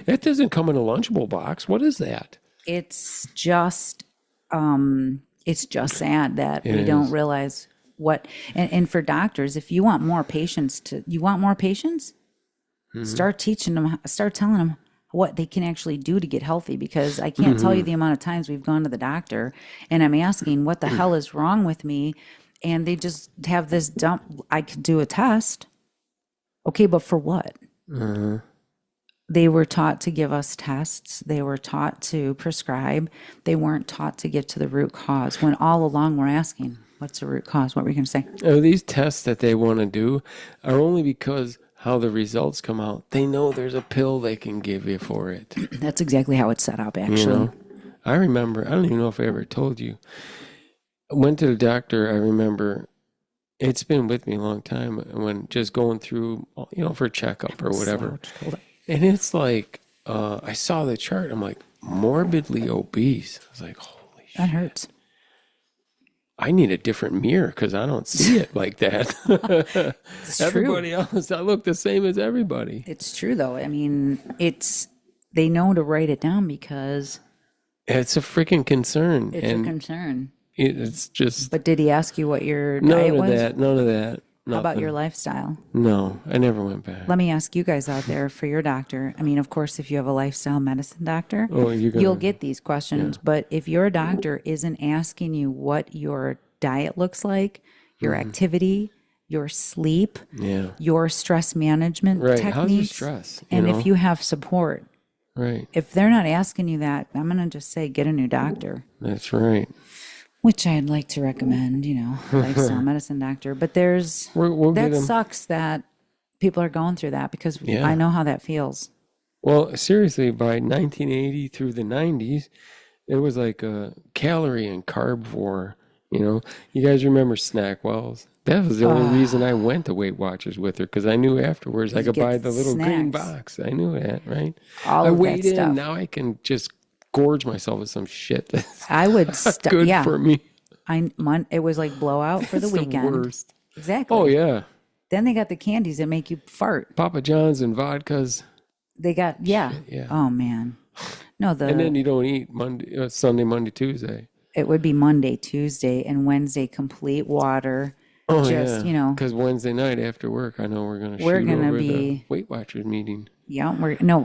That doesn't come in a Lunchable box. What is that? it's just sad that we don't realize what. And for doctors, if you want more patients, start teaching them, start telling them what they can actually do to get healthy, because I can't tell you the amount of times we've gone to the doctor and I'm asking what the hell is wrong with me, and they just have this dump. I could do a test. Okay, but for what? They were taught to give us tests. They were taught to prescribe. They weren't taught to get to the root cause, when all along we're asking, what's the root cause? What were you going to say? Oh, these tests that they want to do are only because how the results come out. They know there's a pill they can give you for it. That's exactly how it's set up, actually. You know? I remember, I don't even know if I ever told you. I went to the doctor, I remember, it's been with me a long time, when just going through, for a checkup or whatever. Hold on. And it's like, I saw the chart. I'm like, morbidly obese. I was like, holy shit. That hurts. I need a different mirror because I don't see it like that. It's Everybody true. else, I look the same as everybody. It's true, though. I mean, they know to write it down because It's a freaking concern. it's a concern. It's just But did he ask you what your diet was? none of that. How about Nothing. your lifestyle? No, I never went back. Let me ask you guys out there, for your doctor. I mean, of course, if you have a lifestyle medicine doctor, Oh, you'll get these questions. But if your doctor isn't asking you what your diet looks like, your activity, your sleep, Yeah. your stress management Right. How's your techniques, stress? and if you have support, Right. if they're not asking you that, I'm going to just say get a new doctor. That's right. Which I'd like to recommend, lifestyle medicine doctor. But We'll get that them. sucks that people are going through that, because Yeah. I know how that feels. Well, seriously, by 1980 through the 90s, it was like a calorie and carb war. You guys remember Snackwells? That was the only reason I went to Weight Watchers with her, because I knew afterwards I could get buy the little green snacks. box. I knew that, right? All I of that weighed in. stuff. Now I can just gorge myself with some shit that's I would good yeah. for me. It was like blowout for the It's weekend. worst. Exactly. Oh, yeah. Then they got the candies that make you fart. Papa John's and vodkas. They got yeah. Oh man. No, And then you don't eat Sunday, Monday, Tuesday. it would be Monday, Tuesday, and Wednesday complete water. Oh, Just, yeah. Because Wednesday night after work, I know we're going to We're shoot gonna over be- the Weight Watchers meeting. Yeah,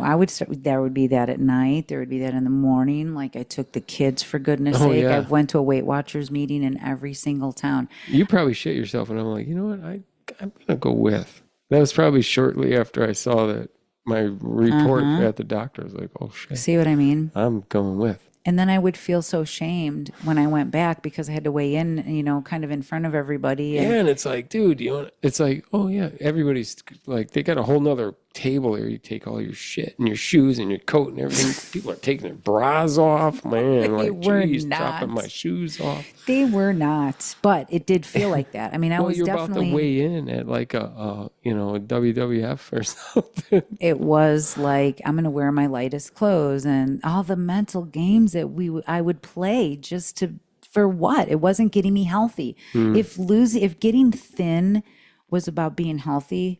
I would start. There would be that at night. There would be that in the morning. Like, I took the kids, for goodness sake. yeah. I went to a Weight Watchers meeting in every single town. You probably shit yourself, and I'm like, you know what? I'm going to go with. That was probably shortly after I saw that my report at the doctor. I was like, oh, shit. See what I mean? I'm going with. And then I would feel so shamed when I went back, because I had to weigh in, kind of in front of everybody. And Yeah, and it's like, dude, it's like, oh, yeah, everybody's like, they got a whole nother table there. You take all your shit and your shoes and your coat and everything. People are taking their bras off, man. They Like, were geez, not. dropping my shoes off. they were not, but it did feel like that. I mean, I Well, was you're definitely. about to weigh in at like a WWF or something. It was like, I'm going to wear my lightest clothes, and all the mental games that I would play just for what? It wasn't getting me healthy. If getting thin was about being healthy,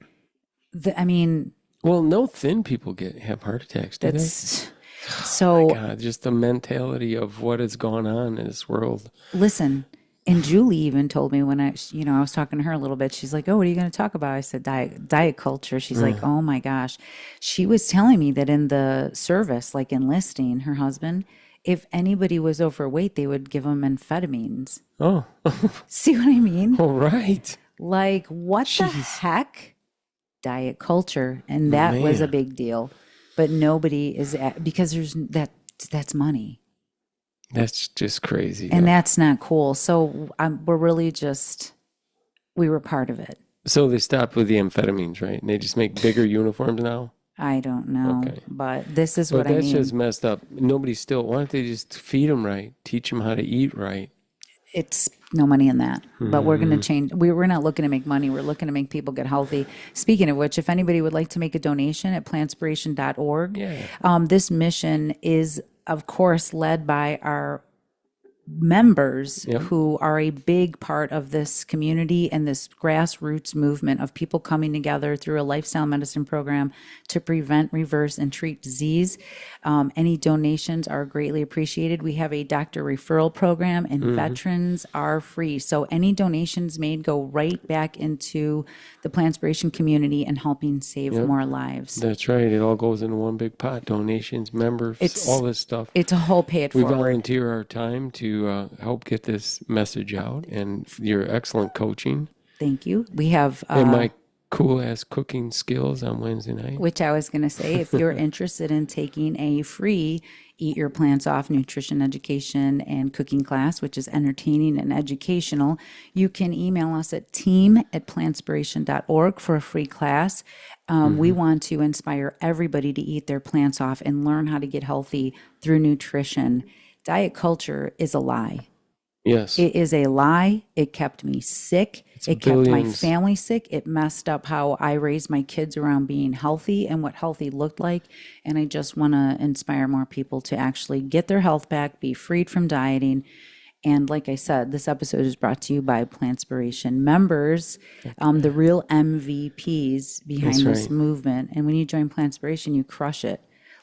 I mean, Well, no thin people have heart attacks, do they? that's so. God, just the mentality of what has gone on in this world. Listen, and Julie even told me when I was talking to her a little bit. She's like, "Oh, what are you going to talk about?" I said, "Diet culture." She's like, "Oh my gosh," she was telling me that in the service, like enlisting, her husband, if anybody was overweight, they would give them amphetamines. Oh, See what I mean? all right. Like, what the heck? diet culture, and that was a Man, big deal. But nobody is because that's money, that's just crazy, and though. that's not cool. So we're really just we were part of it. So they stopped with the amphetamines, right? And they just make bigger uniforms now? I don't know, Okay. but this is But what I that's just mean. messed up. Nobody still, why don't they just feed them right? Teach them how to eat right? It's no money in that, but we're going to Hmm. change. We're not looking to make money. We're looking to make people get healthy. Speaking of which, if anybody would like to make a donation at plantspiration.org, Yeah. this mission is, of course, led by our members Yep. who are a big part of this community and this grassroots movement of people coming together through a lifestyle medicine program to prevent, reverse, and treat disease. Any donations are greatly appreciated. We have a doctor referral program, and veterans are free. So any donations made go right back into the Plantspiration community and helping save Yep. more lives. That's right. It all goes into one big pot. Donations, members, It's all this stuff. it's a whole pay it We forward. volunteer our time to help get this message out, and your excellent coaching Thank you. We have and my cool ass cooking skills on Wednesday night. which I was going to say, if you're interested in taking a free Eat Your Plants Off nutrition education and cooking class, which is entertaining and educational, you can email us at team@plantspiration.org for a free class. We want to inspire everybody to eat their plants off and learn how to get healthy through nutrition. Diet culture is a lie. Yes. It is a lie. It kept me sick. It kept my billions. family sick. It messed up how I raised my kids around being healthy and what healthy looked like. And I just want to inspire more people to actually get their health back, be freed from dieting. And like I said, this episode is brought to you by Plantspiration members, the real MVPs behind That's this right. movement. And when you join Plantspiration, you crush it.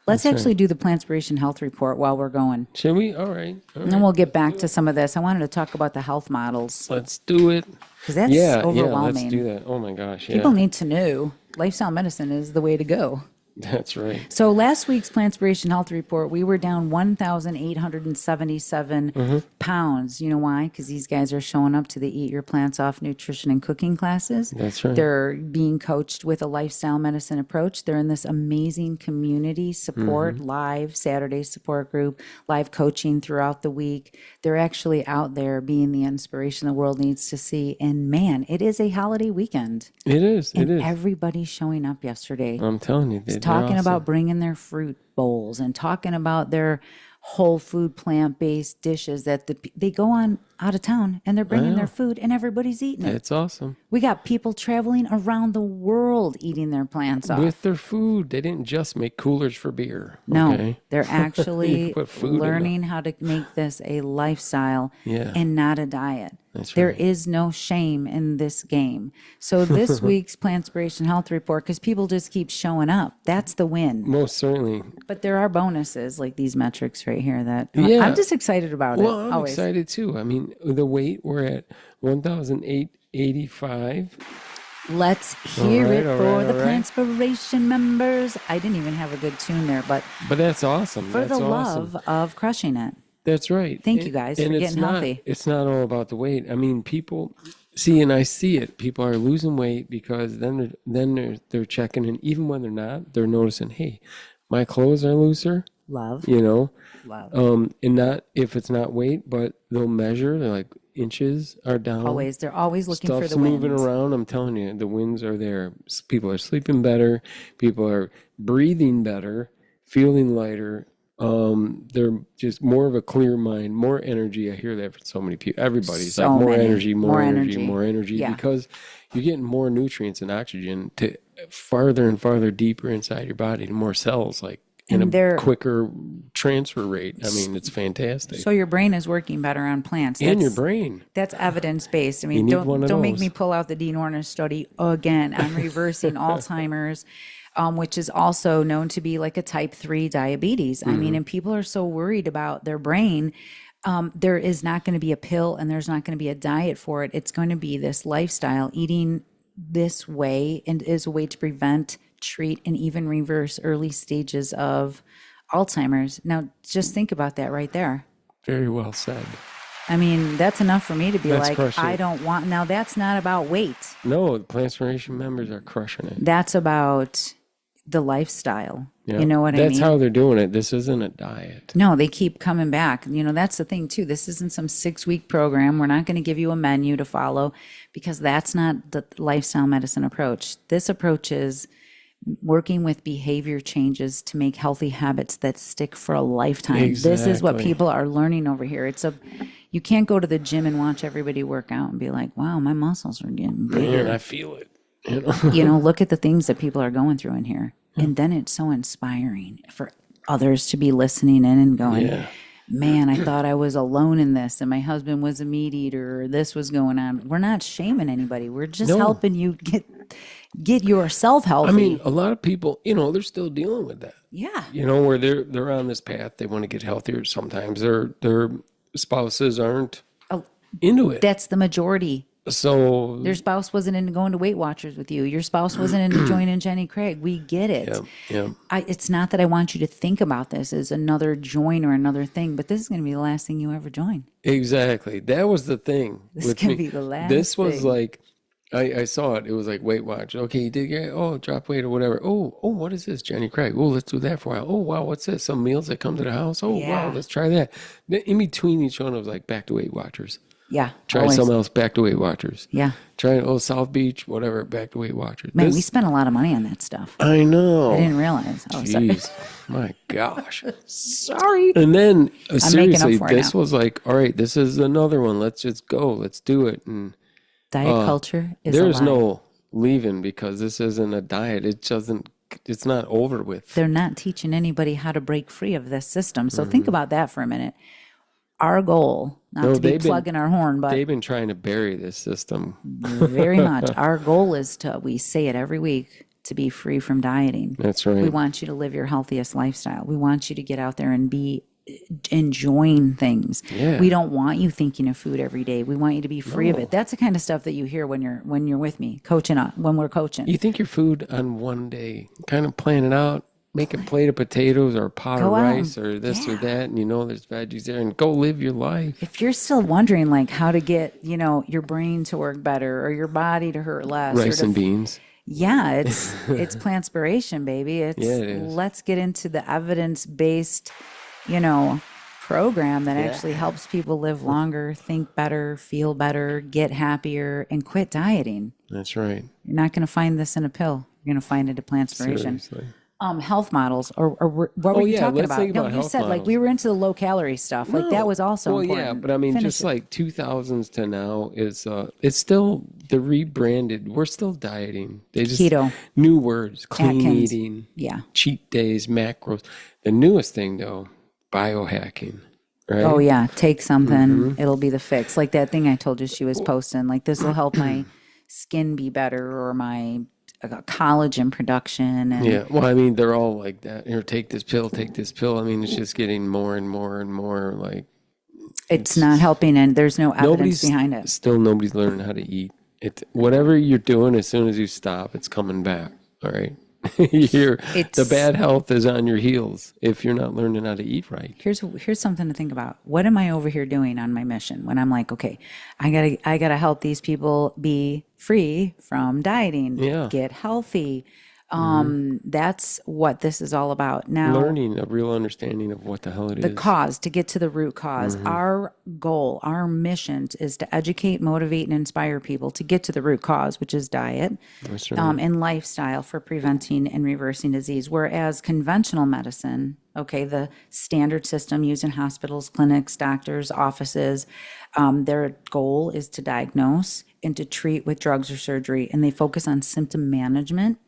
Let's That's actually right. do the Plantspiration health report while we're going. Shall we? All right. All And then right. we'll get back to some of this. I wanted to talk about the health models Let's do it. because that's Yeah, let's overwhelming. do that. Oh my gosh, People yeah. need to know lifestyle medicine is the way to go. That's right. So last week's Plantspiration Health Report, we were down 1,877 pounds. You know why? Because these guys are showing up to the Eat Your Plants Off nutrition and cooking classes. That's right. They're being coached with a lifestyle medicine approach. They're in this amazing community support, live Saturday support group, live coaching throughout the week. They're actually out there being the inspiration the world needs to see. And man, it is a holiday weekend. It is. It And is. everybody's showing up yesterday I'm telling you, they're talking awesome. about bringing their fruit bowls and talking about their whole food plant-based dishes that they go on out of town and they're bringing their food and everybody's eating it. It's awesome. We got people traveling around the world eating their plants off. With their food, they didn't just make coolers for beer. No, Okay? they're actually put food in learning how to make this a lifestyle Yeah. and not a diet. That's There right. is no shame in this game. So this week's Plantspiration Health Report, because people just keep showing up, that's the win. Most certainly. But there are bonuses like these metrics right here that Yeah. I'm just excited about Well, it. I'm Always. excited too. I mean, the weight, we're at 1,885. Let's hear All right, it all for right, the all right. Plantspiration members. I didn't even have a good tune there, but But that's awesome. for That's the awesome. love of crushing it. That's right. Thank you guys for it's getting not, healthy. It's not all about the weight. I mean, people see, and I see it. People are losing weight because they're checking, and even when they're not, they're noticing, hey, my clothes are looser. Love. You know, Love. and not if it's not weight, but they'll measure. They're like inches are down. Always. They're always looking for Stuff's the moving wins. around. I'm telling you, the winds are there. People are sleeping better. People are breathing better, feeling lighter. They're just more of a clear mind, more energy. I hear that from so many people. Everybody's So like more many. energy, more More energy, energy. more energy, Yeah. because you're getting more nutrients and oxygen to farther and farther deeper inside your body to more cells, like in And a they're- quicker transfer rate. I mean, it's fantastic. So your brain is working better on plants. And your brain. That's evidence based. I mean, need one of don't make those. me pull out the Dean Ornish study again on reversing Alzheimer's, which is also known to be like a type 3 diabetes. I mean, and people are so worried about their brain. There is not going to be a pill and there's not going to be a diet for it. It's going to be this lifestyle, eating this way, and is a way to prevent, treat, and even reverse early stages of Alzheimer's. Now, just think about that right there. Very well said. I mean, that's enough for me to be That's like, crushing I it. don't want, now that's not about weight. No, the Plantspiration members are crushing it. That's about the lifestyle. Yeah, You know what I that's mean? how they're doing it. This isn't a diet. No, they keep coming back. You know, that's the thing too. This isn't some 6 week program. We're not going to give you a menu to follow because that's not the lifestyle medicine approach. This approach is working with behavior changes to make healthy habits that stick for a lifetime. This is what Exactly. people are learning over here. You can't go to the gym and watch everybody work out and be like, wow, my muscles are getting Man, bigger. I feel it. You know? You know, look at the things that people are going through in here. And then it's so inspiring for others to be listening in and going, Yeah. man, I thought I was alone in this and my husband was a meat eater or this was going on. We're not shaming anybody. We're just No. helping you get yourself healthy. I mean, a lot of people, they're still dealing with that. yeah. Where they're on this path, they want to get healthier. Sometimes their spouses aren't Oh, into it. that's the majority. So Your spouse wasn't into going to Weight Watchers with you. Your spouse wasn't into joining Jenny Craig. We get it. yeah. It's not that I want you to think about this as another join or another thing, but this is going to be the last thing you ever join. Exactly. That was the thing. This is with gonna me. be the last This was thing. like I saw it. It was like Weight Watch. Okay, you did get drop weight or whatever. Oh, what is this? Jenny Craig. Oh, let's do that for a while. Oh wow, what's this? Some meals that come to the house. Oh Yeah. wow, let's try that. Then in between each one, it was like back to Weight Watchers. Yeah. Try always. something else, back to Weight Watchers. Yeah. Try South Beach, whatever, back to Weight Watchers. Man, we spent a lot of money on that stuff. I know. I didn't realize. Oh, sorry. Jeez, my gosh. Sorry. And then making up seriously, for it this now. was like, all right, this is another one. Let's just go. Let's do it. And Diet culture is there's a lie. no leaving because this isn't a diet. It's not over with. They're not teaching anybody how to break free of this system. So Mm-hmm. think about that for a minute. Our goal, not No, to be they've been- plugging our horn, but They've been trying to bury this system. very much. Our goal is we say it every week, to be free from dieting. That's We right. want you to live your healthiest lifestyle. We want you to get out there and be enjoying things. Yeah. We don't want you thinking of food every day. We want you to be free of it. That's the kind of stuff that you hear when you're with me coaching when we're coaching. You think your food on one day, kind of plan it out, make a plate of potatoes or a pot of Go out. rice or this or that, and there's veggies there, and go live your life. If you're still wondering like how to get, your brain to work better or your body to hurt less, Rice and beans. yeah, it's Plantspiration, baby. It's Yeah, it is. let's get into the evidence-based, program that actually helps people live longer, think better, feel better, get happier, and quit dieting. That's right. You're not going to find this in a pill. You're going to find it at Plantspiration. Seriously. Health models, or what were you yeah, talking let's about? think No, about you health said like models. we were into the low calorie stuff. Like that was also well, important. yeah, but I mean, Finish just it. like 2000s to now is it's still the rebranded. We're still dieting. They just Keto. new words, clean Atkins. eating, Yeah. cheat days, macros. The newest thing though, biohacking. Right? Oh yeah, take something. Mm-hmm. It'll be the fix. Like that thing I told you she was posting. Like this will help my skin be better or my collagen production. And Yeah. Well, I mean, they're all like that. Here, take this pill. Take this pill. I mean, it's just getting more and more and more like. it's not helping, and there's no evidence Nobody's behind it. Still, nobody's learning how to eat. Whatever you're doing, as soon as you stop, it's coming back. All right. The It's- bad health is on your heels if you're not learning how to eat right. Here's something to think about. What am I over here doing on my mission when I'm like, okay, I gotta help these people be free from dieting, Yeah. get healthy. That's what this is all about. Now, Learning a real understanding of what the hell it the is. cause, to get to the root cause. Our goal, our mission is to educate, motivate, and inspire people to get to the root cause, which is diet That's right. and lifestyle for preventing and reversing disease. Whereas conventional medicine, okay, the standard system used in hospitals, clinics, doctors, offices, their goal is to diagnose and to treat with drugs or surgery, and they focus on symptom management.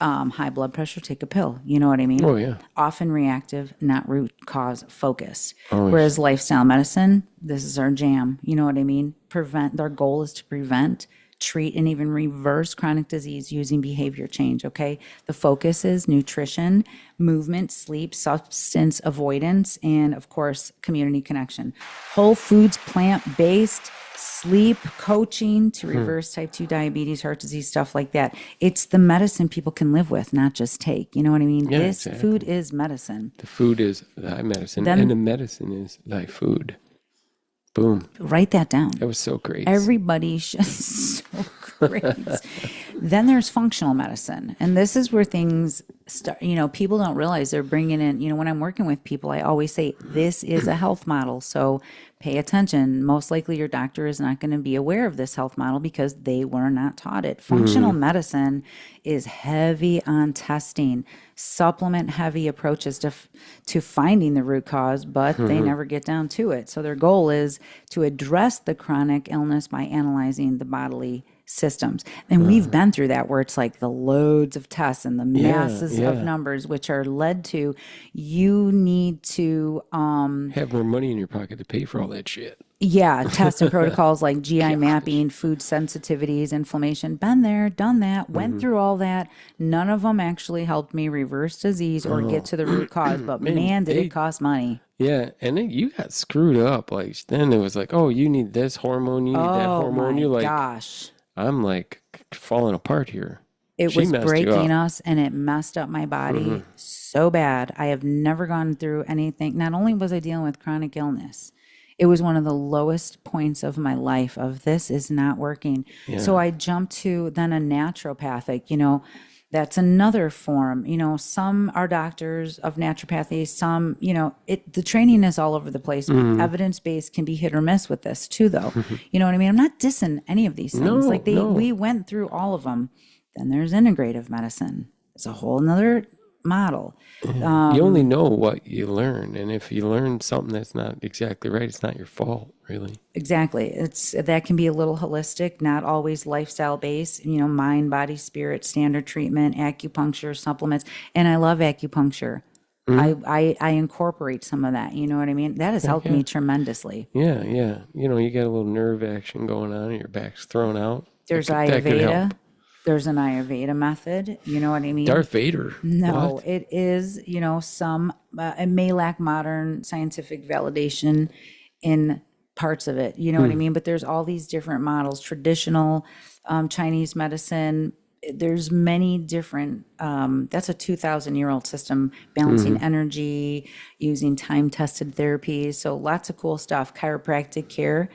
High blood pressure, take a pill. You know what I mean? Oh, yeah. Often reactive, not root cause focused. Whereas lifestyle medicine, this is our jam. You know what I mean? Their goal is to prevent, treat, and even reverse chronic disease using behavior change. Okay. The focus is nutrition, movement, sleep, substance avoidance, and of course, community connection. Whole foods, plant-based, sleep coaching to reverse type 2 diabetes, heart disease, stuff like that. It's the medicine people can live with, not just take. You know what I mean? Yeah, This exactly. food is medicine. The food is thy medicine, Then- and the medicine is thy food. Boom. Write that down. That was so great. Everybody should. So great. Then there's functional medicine. And this is where things start, people don't realize they're bringing in, when I'm working with people, I always say, this is a health model. So pay attention. Most likely your doctor is not going to be aware of this health model because they were not taught it. Functional medicine is heavy on testing, supplement heavy approaches to finding the root cause, but they never get down to it. So their goal is to address the chronic illness by analyzing the bodily systems. And we've been through that where it's like the loads of tests and the masses of numbers, which are led to you need to have more money in your pocket to pay for all that shit. Yeah, tests and protocols like GI mapping, food sensitivities, inflammation. Been there, done that, went through all that. None of them actually helped me reverse disease or get to the root cause. But man, did it cost money. Yeah, and then you got screwed up. Like then it was like, oh, you need this hormone, you need that hormone. You're like, gosh, I'm like falling apart here. It was breaking us, and it messed up my body so bad. I have never gone through anything. Not only was I dealing with chronic illness, it was one of the lowest points of my life of this is not working. Yeah. So I jumped to then a naturopathic, that's another form. Some are doctors of naturopathy, some, the training is all over the place. Evidence-based can be hit or miss with this too, though. You know what I mean? I'm not dissing any of these things. We went through all of them. Then there's integrative medicine. It's a whole nother model. You only know what you learn, and if you learn something that's not exactly right, it's not your fault, really. Exactly. That can be a little holistic, not always lifestyle based. Mind, body, spirit, standard treatment, acupuncture, supplements, and I love acupuncture. I incorporate some of that. You know what I mean? That has helped me tremendously. Yeah. You got a little nerve action going on, and your back's thrown out. There's Ayurveda. There's an Ayurveda method. You know what I mean? Darth Vader. No, what? It is, some, it may lack modern scientific validation in parts of it. You know what I mean? But there's all these different models, traditional Chinese medicine. There's many different, that's a 2,000-year-old system, balancing energy, using time-tested therapies. So lots of cool stuff. Chiropractic care.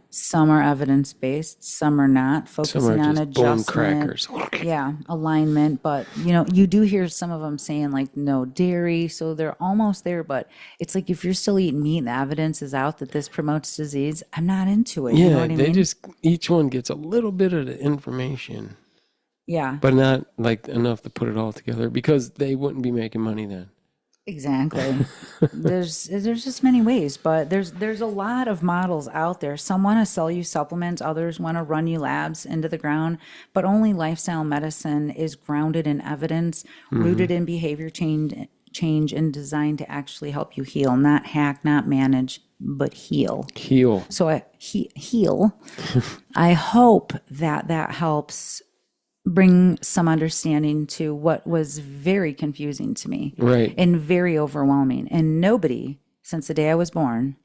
Some are evidence-based, some are not, focusing on adjustment. Bone crackers. Yeah, alignment. But, you do hear some of them saying like no dairy. So they're almost there. But it's like if you're still eating meat and the evidence is out that this promotes disease, I'm not into it. Yeah, you know what I mean? each one gets a little bit of the information. Yeah. But not like enough to put it all together because they wouldn't be making money then. Exactly. There's just many ways, but there's a lot of models out there. Some want to sell you supplements, others want to run you labs into the ground, but only lifestyle medicine is grounded in evidence, rooted in behavior change and designed to actually help you heal, not hack, not manage, but heal. Heal. So heal. I hope that helps bring some understanding to what was very confusing to me, right, and very overwhelming. And nobody since the day I was born,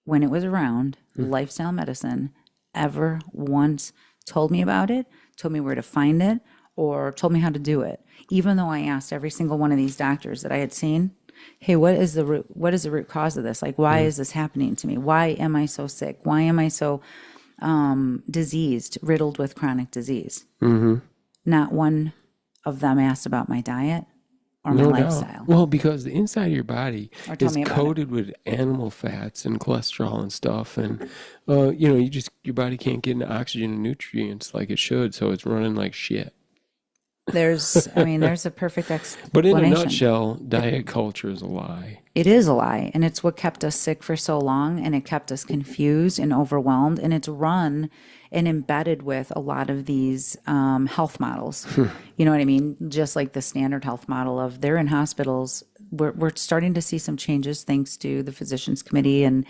when it was around, lifestyle medicine, ever once told me about it, told me where to find it, or told me how to do it. Even though I asked every single one of these doctors that I had seen, hey, what is the root cause of this? Like, why is this happening to me? Why am I so sick? Why am I so diseased, riddled with chronic disease? Not one of them asked about my diet or my lifestyle. Well, because the inside of your body is coated with animal fats and cholesterol and stuff, and your body can't get into oxygen and nutrients like it should, so it's running like shit. There's a perfect explanation. But in a nutshell, diet culture is a lie. It is a lie, and it's what kept us sick for so long, and it kept us confused and overwhelmed, and it's run and embedded with a lot of these health models. You know what I mean? Just like the standard health model of they're in hospitals. We're starting to see some changes thanks to the physicians committee and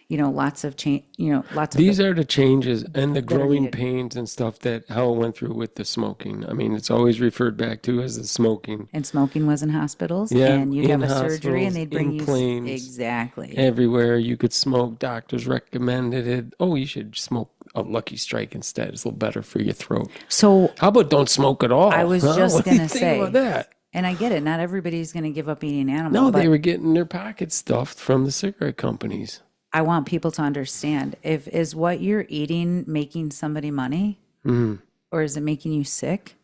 lots of change. These are the changes and the growing pains and stuff that how it went through with the smoking. I mean, it's always referred back to as the smoking. And smoking was in hospitals. Yeah, and you'd have a surgery and they'd bring you planes, exactly everywhere. You could smoke. Doctors recommended it. Oh, you should smoke a Lucky Strike instead. It's a little better for your throat. So how about don't smoke at all? I was just going to say about that. And I get it. Not everybody's going to give up eating animal. No, they were getting their pockets stuffed from the cigarette companies. I want people to understand, if is what you're eating making somebody money, or is it making you sick?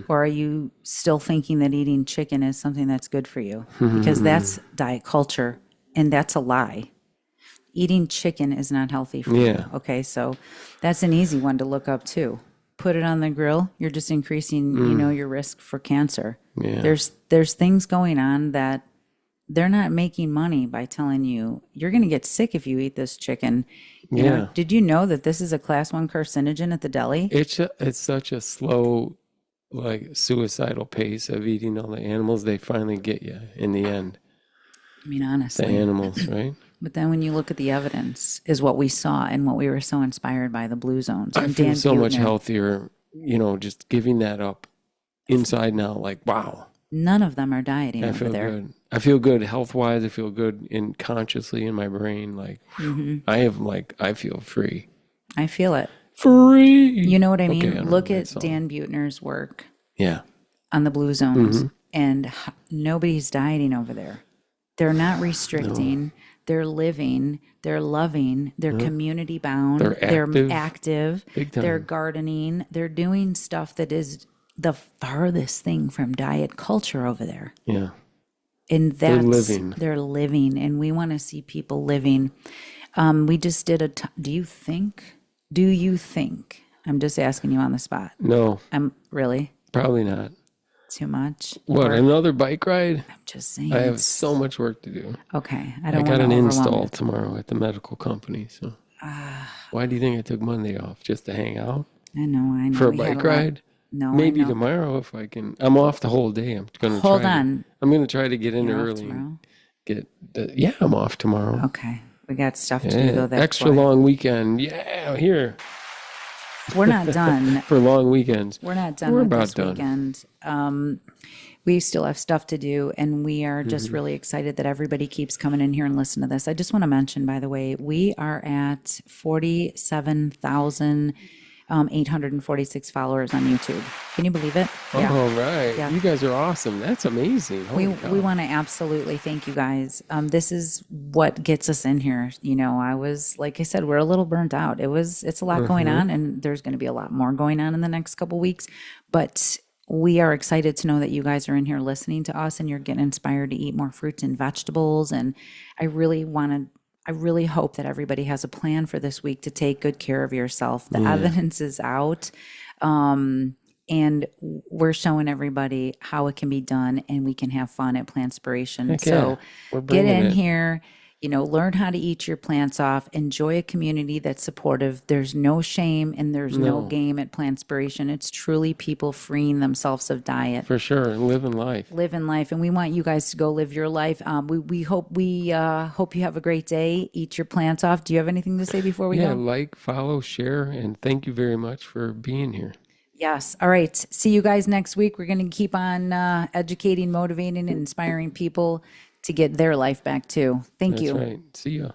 Or are you still thinking that eating chicken is something that's good for you? Because that's diet culture, and that's a lie. Eating chicken is not healthy for you. Okay, so that's an easy one to look up too. Put it on the grill, you're just increasing, your risk for cancer. Yeah. There's things going on that they're not making money by telling you you're going to get sick if you eat this chicken. You know, did you know that this is a class 1 carcinogen at the deli? It's such a slow, like suicidal pace of eating all the animals. They finally get you in the end. I mean, The honestly. animals, right? But then when you look at the evidence is what we saw and what we were so inspired by, the blue zones. I And feel Dan so much Buettner. healthier, just giving that up inside now. Like, wow, None of them are dieting I over feel there. good. I feel good health-wise. I feel good consciously in my brain. Like, I feel free. I feel it. Free. You know what I mean? Okay, I don't Look know at that song. Dan Buettner's work Yeah. on the blue zones, and nobody's dieting over there. They're not restricting. They're living. They're loving. They're community bound. They're active. Big time. They're gardening. They're doing stuff that is the farthest thing from diet culture over there. Yeah. And that's living. They're living, and we want to see people living. We just did do you think? I'm just asking you on the spot. No, I'm really probably not. too much. What, Or- another bike ride? I'm just saying. I have so much work to do. Okay, I I don't got want an to install overwhelm you. tomorrow at the medical company. So why do you think I took Monday off? Just to hang out? I know. For a We had bike lot- ride? No, Maybe I know. tomorrow if I can. I'm off the whole day. I'm gonna Hold try on. I'm gonna try to get in You're off early. tomorrow? Yeah, I'm off tomorrow. Okay, we got stuff to do Yeah, though. That's extra why. long weekend. Yeah, here We're not done. for long weekends. We're not done We're with about this done. weekend. We still have stuff to do, and we are just really excited that everybody keeps coming in here and listen to this. I just want to mention, by the way, we are at 47,846 followers on YouTube. Can you believe it? Yeah. All right. Yeah. You guys are awesome. That's amazing. Holy cow. We want to absolutely thank you guys. This is what gets us in here. I was, like I said, we're a little burnt out. It's a lot going on, and there's going to be a lot more going on in the next couple weeks. But we are excited to know that you guys are in here listening to us, and you're getting inspired to eat more fruits and vegetables. And I really hope that everybody has a plan for this week to take good care of yourself. The evidence is out. And we're showing everybody how it can be done, and we can have fun at Plantspiration. Heck So We're get bringing in it. here, learn how to eat your plants off, enjoy a community that's supportive. There's no shame and there's no game at Plantspiration. It's truly people freeing themselves of diet. For sure. Living life. Living life, and we want you guys to go live your life. We hope you have a great day. Eat your plants off. Do you have anything to say before we Yeah, go? like, follow, share, and thank you very much for being here. Yes. All right. See you guys next week. We're going to keep on educating, motivating, and inspiring people to get their life back too. Thank That's you. right. See ya.